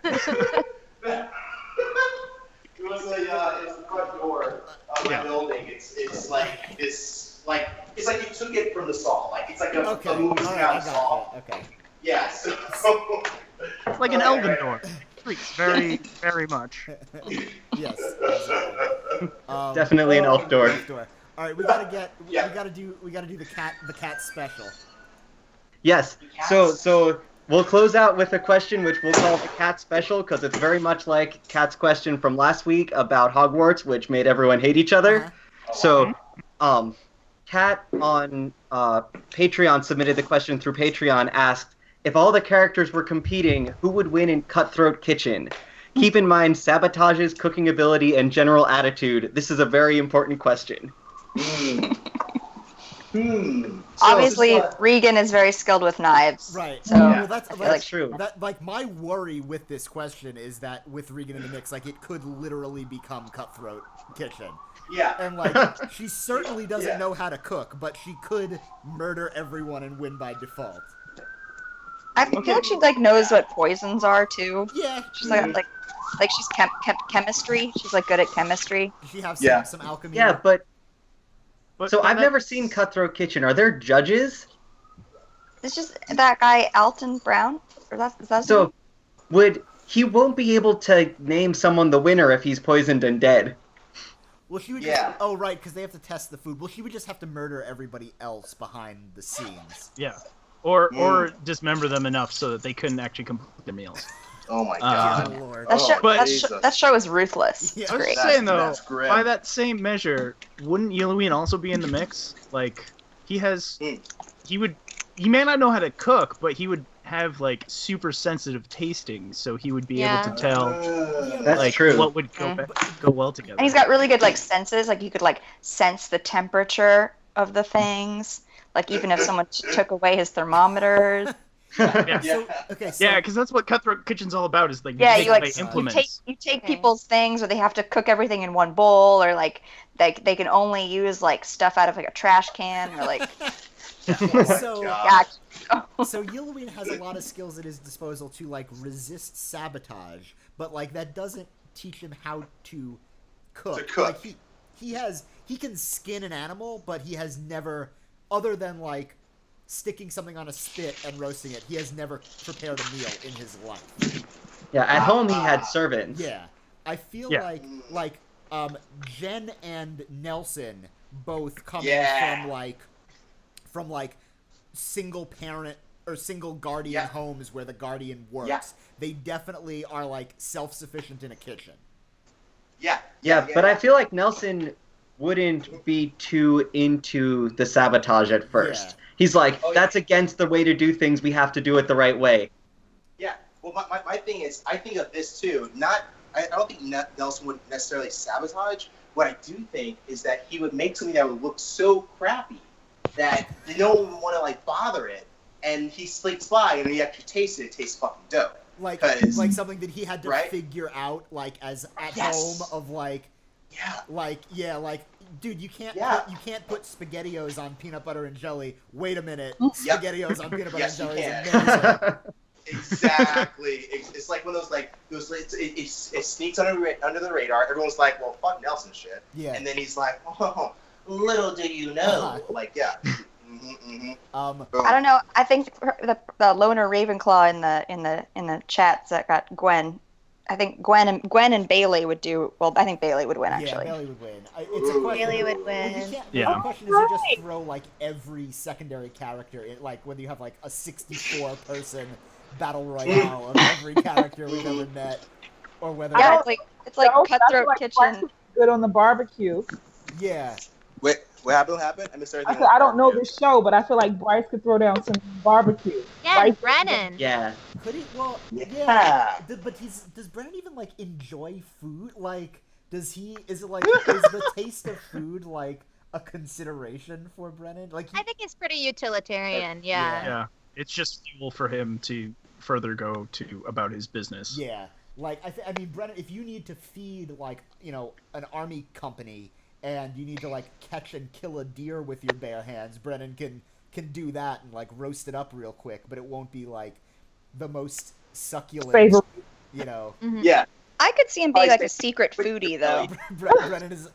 It was it's the front door of my Yeah. building. It's like it's like you took it from the saw. Like it's like a Okay, movie all right, I sound saw. got it. Okay. Yes. It's like an elven door. Creaks very, very much. Yes. Exactly. Definitely an elf door. Elf door. All right, we gotta Yeah. we gotta do the cat special. Yes. So we'll close out with a question which we'll call the cat special because it's very much like Kat's question from last week about Hogwarts, which made everyone hate each other. So, Kat on Patreon submitted the question through Patreon, asked, if all the characters were competing, who would win in Cutthroat Kitchen? Keep in mind Sabotage's cooking ability and general attitude. This is a very important question. Obviously, Regan is very skilled with knives. Right. So Well, That's true. That like my worry with this question is that with Regan in the mix, like it could literally become Cutthroat Kitchen. Yeah. And like she certainly doesn't Yeah. know how to cook, but she could murder everyone and win by default. I feel like she like knows what poisons are too. Yeah. She's like she's chemistry. She's like good at chemistry. Does she have Yeah. some alchemy? Yeah, but But so I've that- never seen Cutthroat Kitchen. Are there judges? It's just that guy Alton Brown. Or is that his So name? he won't be able to name someone the winner if he's poisoned and dead. Well, she would Yeah. just. Oh, right, because they have to test the food. Well, she would just have to murder everybody else behind the scenes. Yeah. Or dismember them enough so that they couldn't actually complete their meals. Oh my Oh, god. Lord. That show, but- that show is ruthless. Yeah. It's I was great. just saying though, That's grim. by that same measure, wouldn't Yelloween also be in the mix? Like, he may not know how to cook, but he would have like super sensitive tasting, so he would be Yeah. able to tell That's like true. what would go well together. And he's got really good like senses. Like you could like sense the temperature of the things. Like even if someone took away his thermometers. Yeah. So, okay, so Yeah, because that's what Cutthroat Kitchen's all about. Is like Yeah, take you like away you implements. you take Okay. people's things, or they have to cook everything in one bowl, or like they can only use like stuff out of like a trash can, or like so, yeah. so Yelloween has a lot of skills at his disposal to like resist sabotage, but like that doesn't teach him how to cook. To cook. Like he can skin an animal, but he has never, other than like sticking something on a spit and roasting it. He has never prepared a meal in his life. Yeah, at home he had servants. Yeah, I feel Yeah. like Jen and Nelson both coming from single parent or single guardian homes where the guardian works. Yeah. They definitely are like self-sufficient in a kitchen. Yeah, but I feel like Nelson wouldn't be too into the sabotage at first. Yeah. He's like, Oh, that's against the way to do things. We have to do it the right way. Yeah. Well, my thing is, I think of this too. I don't think Nelson would necessarily sabotage. What I do think is that he would make something that would look so crappy that no one would want to like bother it, and he slinks by, and when you actually taste it, it tastes fucking dope. Like 'Cause- something that he had to right? figure out like as at Yes. home of like dude, you can't put SpaghettiOs on peanut butter and jelly. Wait a minute, SpaghettiOs on peanut butter Yes, and you jelly is can. amazing. Exactly. It's like one of those like it sneaks under the radar. Everyone's like, well, fuck Nelson shit. Yeah. And then he's like, oh, little do you know. Like, yeah. Um, Boom. I don't know. I think the loner Ravenclaw in the chats that got Gwen. I think Gwen and Bailey would do well. I think Bailey would win actually. Yeah, Bailey would win. It's a question. Bailey would Well, you win. can't, Yeah. The question is, you just throw like every secondary character in, like whether you have like a 64-person battle royale of every character we've ever met, or whether Yeah, it's like So, that's Cutthroat why Kitchen. Bryce is good on the barbecue. yeah. Wait, what happened? I missed I everything. said I don't know this show, but I feel like Bryce could throw down some barbecue. Yeah, Bryce- Brennan. Yeah. Could he? Well, Yeah. yeah. But does Brennan even like enjoy food? Like, does he? Is it like is the taste of food like a consideration for Brennan? Like, I think he's pretty utilitarian. Yeah. Yeah, it's just fuel for him to further go to about his business. yeah. Like I mean, Brennan, if you need to feed like an army company and you need to like catch and kill a deer with your bare hands, Brennan can do that and like roast it up real quick, but it won't be like the most succulent, Favorite. Yeah. I could see him being like a secret foodie though. Brennan is.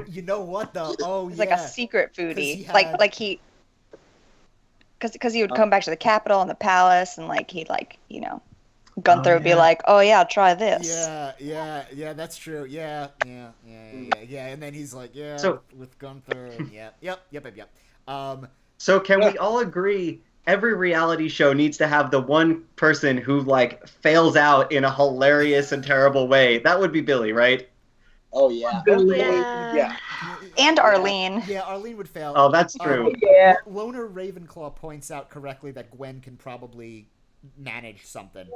You know what though? Oh He's yeah. like a secret 'Cause foodie. he had- Because he would come back to the Capitol and the palace and like he'd like Gunther would be yeah. like, oh yeah, try this. Yeah, that's true. Yeah. And then he's like, yeah, So- with Gunther. And yep. So can we all agree every reality show needs to have the one person who like fails out in a hilarious and terrible way? That would be Billy, right? Oh yeah. Yeah. And Arlene. Yeah, Arlene would fail. Oh, that's true. Yeah. Loner Ravenclaw points out correctly that Gwen can probably manage something.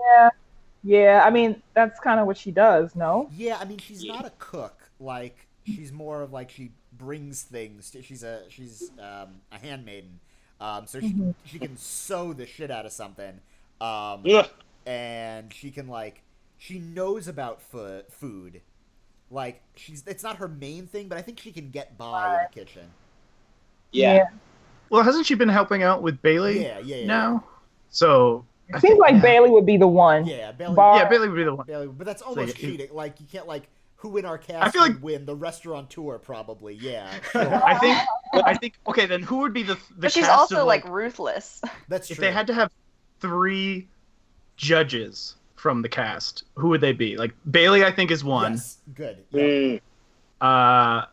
Yeah. I mean, that's kind of what she does. No. Yeah, I mean, she's not a cook. Like, she's more of like she brings things. She's a handmaiden. So she can sew the shit out of something. And she can like she knows about food. Like it's not her main thing, but I think she can get by in the kitchen. Yeah. Well, hasn't she been helping out with Bailey Yeah. now? So It seems like Bailey would be the one. Yeah, Bailey. Bar- yeah, Bailey would be the one. Bailey, but that's almost Like, cheating. Like you can't like who in our cast I feel like- would win? The restaurateur probably. Yeah, sure. I think. Okay, then who would be the But she's cast also of, like ruthless. That's if true. they had to have 3 judges from the cast, who would they be? Like Bailey, I think is one. Yes, good. Yeah.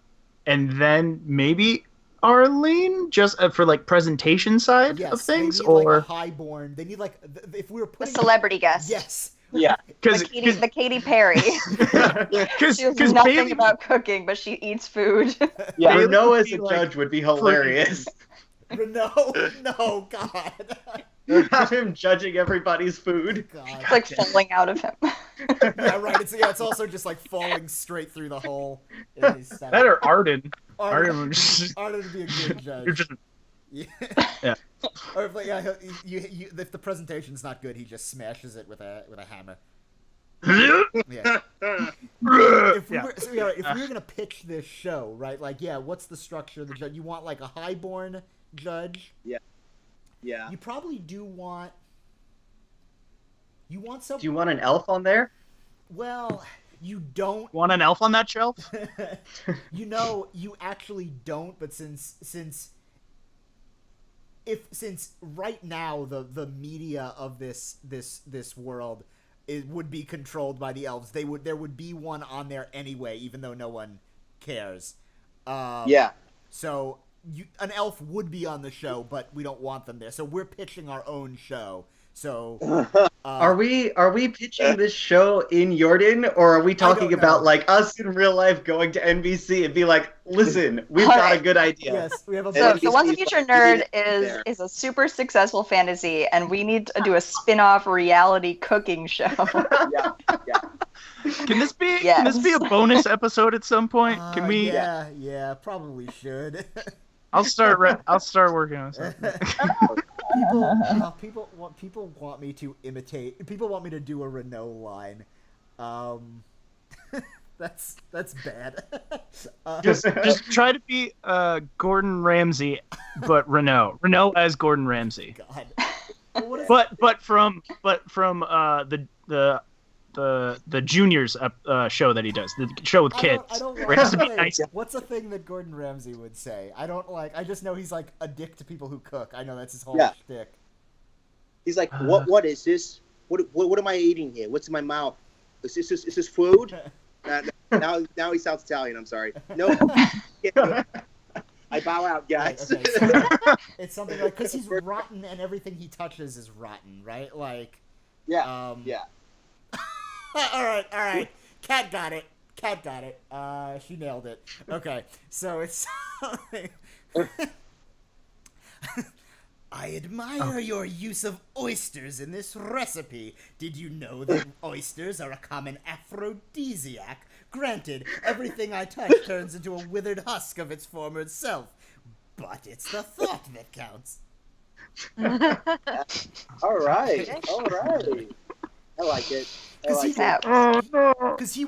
And then maybe Arlene, just for like presentation side Yes, of things, they need, or like a highborn. They need like if we were The putting celebrity guest. Yes. Yeah. because The Katy Perry. She knows nothing Bailey, about cooking, but she eats food. Yeah. Bailey Renault would as be, a like, judge would be hilarious. No, God. Have him judging everybody's food. God. It's like falling out of him. Yeah, right. It's also just like falling straight through the hole. In his stomach. that or Arden. Arden Arden would just, would be a good you're judge. just Yeah. Yeah. Or if, if the presentation's not good, he just smashes it with a hammer. Yeah. If we were gonna pitch this show, right? Like, yeah, what's the structure of the judge? You want like a highborn judge? Yeah. You probably do want. You want some. Do you want an elf on there? Well, you don't. want an elf on that shelf? You actually don't. But since since right now the media of this world would be controlled by the elves, there would be one on there anyway, even though no one cares. Yeah. So an elf would be on the show, but we don't want them there. So we're pitching our own show. So are we pitching this show in Jordan, or are we talking about like us in real life going to NBC and be like, listen, we've got a good idea. Yes, we have a So Once a Future Nerd is a super successful fantasy, and we need to do a spin-off reality cooking show. Yeah. Can this be a bonus episode at some point? Can we? Yeah, probably should. I'll start working on something. People want me to imitate. People want me to do a Renault line. That's bad. Just try to be Gordon Ramsay, but Renault as Gordon Ramsay. God. But from the juniors show that he does, the show with kids. Where it has to be nice. What's a thing that Gordon Ramsay would say? I just know he's like a dick to people who cook. I know that's his whole shtick. He's like, what is this? What am I eating here? What's in my mouth? Is this food? Now he sounds Italian. I'm sorry. No. I bow out, guys. Okay, so it's something like, because he's rotten and everything he touches is rotten, right? Like. Yeah. All right. Kat got it. She nailed it. Okay, so it's I admire your use of oysters in this recipe. Did you know that oysters are a common aphrodisiac? Granted, everything I touch turns into a withered husk of its former self, but it's the thought that counts. All right. I like it. Because he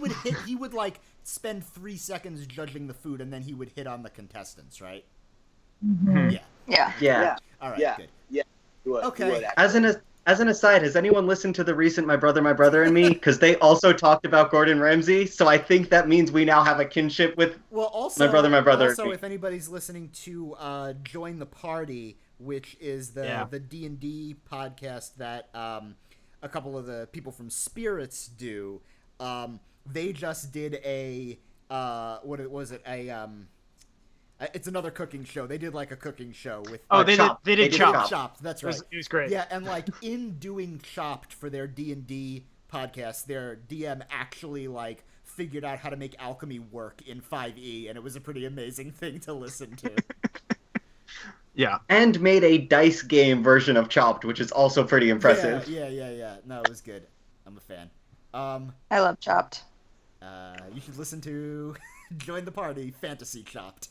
would like spend 3 seconds judging the food, and then he would hit on the contestants, right? Mm-hmm. Yeah. All right. Yeah. Good. Yeah. Okay. As an aside, has anyone listened to the recent My Brother and Me? Because they also talked about Gordon Ramsay, so I think that means we now have a kinship with My Brother. Also, if anybody's listening to Join the Party, which is the D&D podcast that a couple of the people from Spirits do, they just did a it's another cooking show. They did like a cooking show with. They did Chopped. Chopped. That's right. It was great. Yeah, and like in doing Chopped for their D&D podcast, their DM actually like figured out how to make alchemy work in 5e, and it was a pretty amazing thing to listen to. Yeah. And made a dice game version of Chopped, which is also pretty impressive. Yeah. No, it was good. I'm a fan. I love Chopped. You should listen to Join the Party Fantasy Chopped.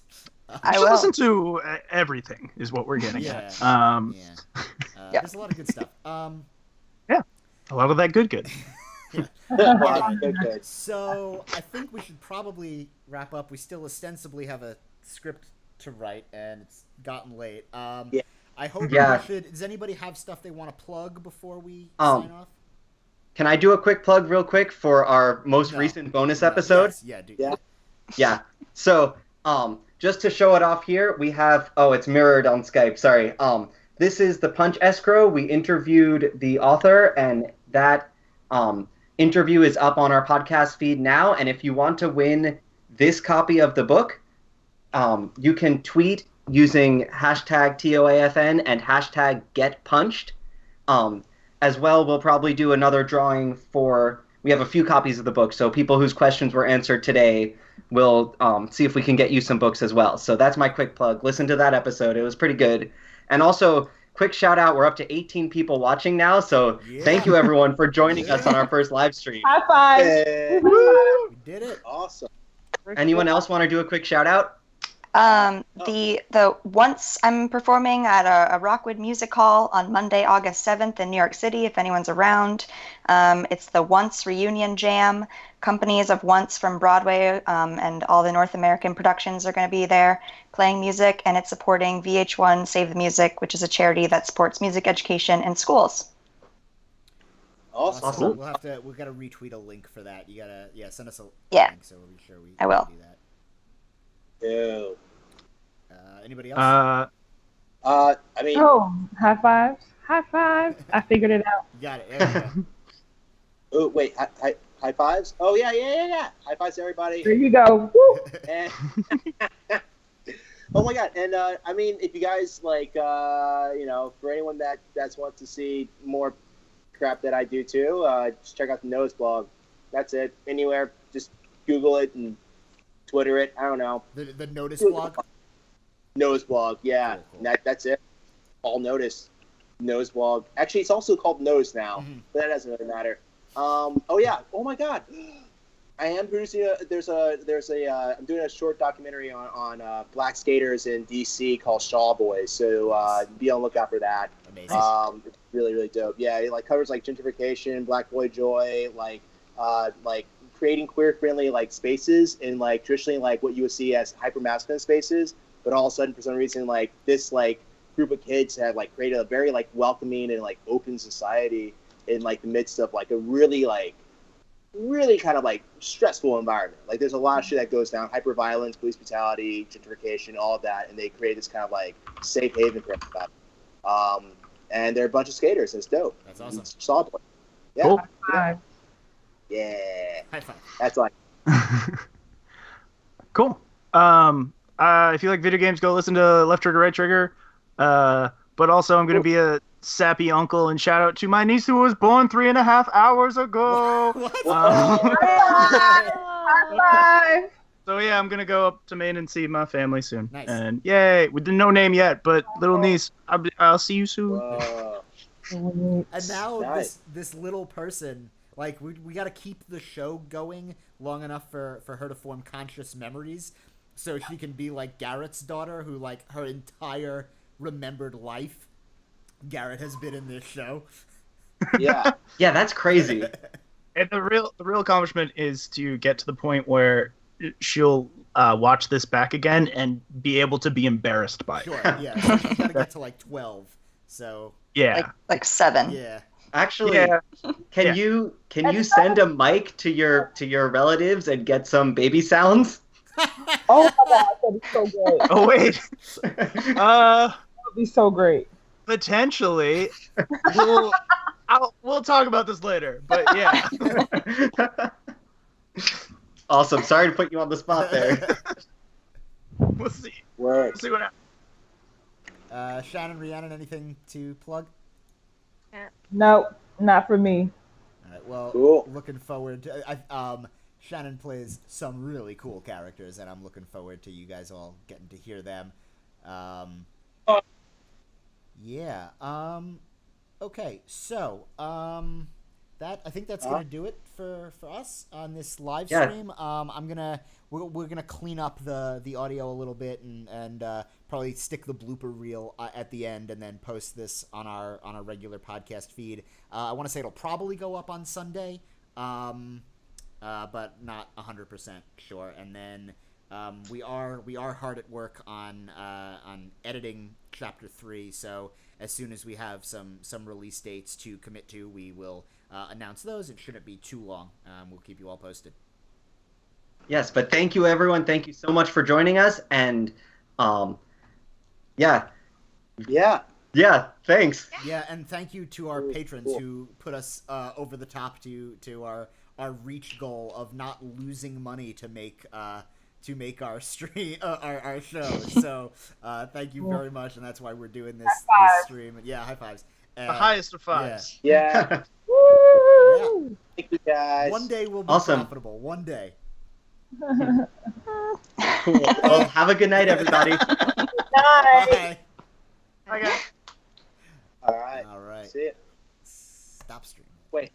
I should listen to everything, is what we're getting at. There's a lot of good stuff. Yeah, a lot of that good. Good. So I think we should probably wrap up. We still ostensibly have a script to write, and it's gotten late. I hope we should. Does anybody have stuff they want to plug before we sign off? Can I do a quick plug real quick for our most recent bonus episode? Yes. Yeah. So, just to show it off here, we have, it's mirrored on Skype, sorry. This is the Punch Escrow. We interviewed the author, and that interview is up on our podcast feed now. And if you want to win this copy of the book, you can tweet using hashtag TOAFN and hashtag GetPunched. As well, we'll probably do another drawing we have a few copies of the book, so people whose questions were answered today, we'll see if we can get you some books as well. So that's my quick plug. Listen to that episode. It was pretty good. And also, quick shout out, we're up to 18 people watching now, so thank you everyone for joining us on our first live stream. High five! Yeah. We did it. Awesome. Anyone else want to do a quick shout out? The once I'm performing at a Rockwood Music Hall on Monday, August 7th in New York City, if anyone's around. It's the Once Reunion Jam. Companies of Once from Broadway and all the North American productions are going to be there playing music, and it's supporting VH1 Save the Music, which is a charity that supports music education in schools. Awesome. We've got to retweet a link for that. You gotta send us a link so we'll be sure we I will. do that. Ew. Anybody else? I mean, Oh, high fives. High five. I figured it out. You got it. There we go. oh wait, high fives. Oh yeah. High fives to everybody. There you go. Woo. And, oh my god! And I mean, if you guys like, for anyone that wants to see more crap that I do too, just check out the Nose blog. That's it. Anywhere, just Google it and Twitter it. I don't know. The Notice blog. Nose blog, yeah. Cool. That's it. All Notice. Nose blog. Actually, it's also called Nose now, Mm-hmm. but that doesn't really matter. Oh yeah. Oh my god. I am producing I'm doing a short documentary on black skaters in DC called Shaw Boys. So be on the lookout for that. Amazing. It's really, really dope. Yeah, it like covers like gentrification, Black Boy Joy, like creating queer friendly like spaces in like traditionally like what you would see as hyper masculine spaces, but all of a sudden for some reason like this like group of kids have like created a very like welcoming and like open society in like the midst of like a really kind of like stressful environment. Like there's a lot of shit that goes down, hyper violence, police brutality, gentrification, all of that, and they create this kind of like safe haven for everybody. And they're a bunch of skaters. And it's dope. That's awesome. It's solid. Yeah. Cool. Five. Yeah. High five. That's like. Cool. If you like video games, go listen to Left Trigger, Right Trigger. But also, I'm going to be a sappy uncle and shout out to my niece who was born 3.5 hours ago. High five. So yeah, I'm going to go up to Maine and see my family soon. Nice. And yay, with no name yet, but little niece, I'll see you soon. And now Nice. this little person, like we got to keep the show going long enough for her to form conscious memories, so she can be like Garrett's daughter, who like her entire remembered life, Garrett has been in this show. Yeah. Yeah, that's crazy. And the real accomplishment is to get to the point where she'll watch this back again and be able to be embarrassed by it. Sure, yeah. So she's got to get to like 12. So Yeah. Like 7. yeah. Actually, Yeah. can Yeah. you send a mic to your relatives and get some baby sounds? Oh my god, that'd be so great. Oh wait. That'd be so great. Potentially. We'll talk about this later. But yeah. Awesome. Sorry to put you on the spot there. We'll see. Word. We'll see what happens. Shannon, Rhiannon, anything to plug? No, not for me. All right. Well, Cool. looking forward to. Shannon plays some really cool characters, and I'm looking forward to you guys all getting to hear them. Yeah. Okay. So, I think that's gonna do it for us on this live Yeah. stream. We're gonna clean up the audio a little bit and probably stick the blooper reel at the end and then post this on our regular podcast feed. I want to say it'll probably go up on Sunday, but not 100% sure. And then we are hard at work on editing Chapter 3. So as soon as we have some release dates to commit to, we will announce those. It shouldn't be too long. We'll keep you all posted. Yes, but thank you everyone. Thank you so much for joining us, and yeah, thanks. Yeah, and thank you to our patrons who put us over the top to our reach goal of not losing money to make our stream our show. So thank you very much, and that's why we're doing this stream. Yeah, high fives. The highest of fives. Yeah. Woo! Thank you guys. One day we'll be Awesome. profitable. One day. Cool. Well, have a good night, everybody. Bye. Bye. Okay. All right. All right. See it. Stop streaming. Wait.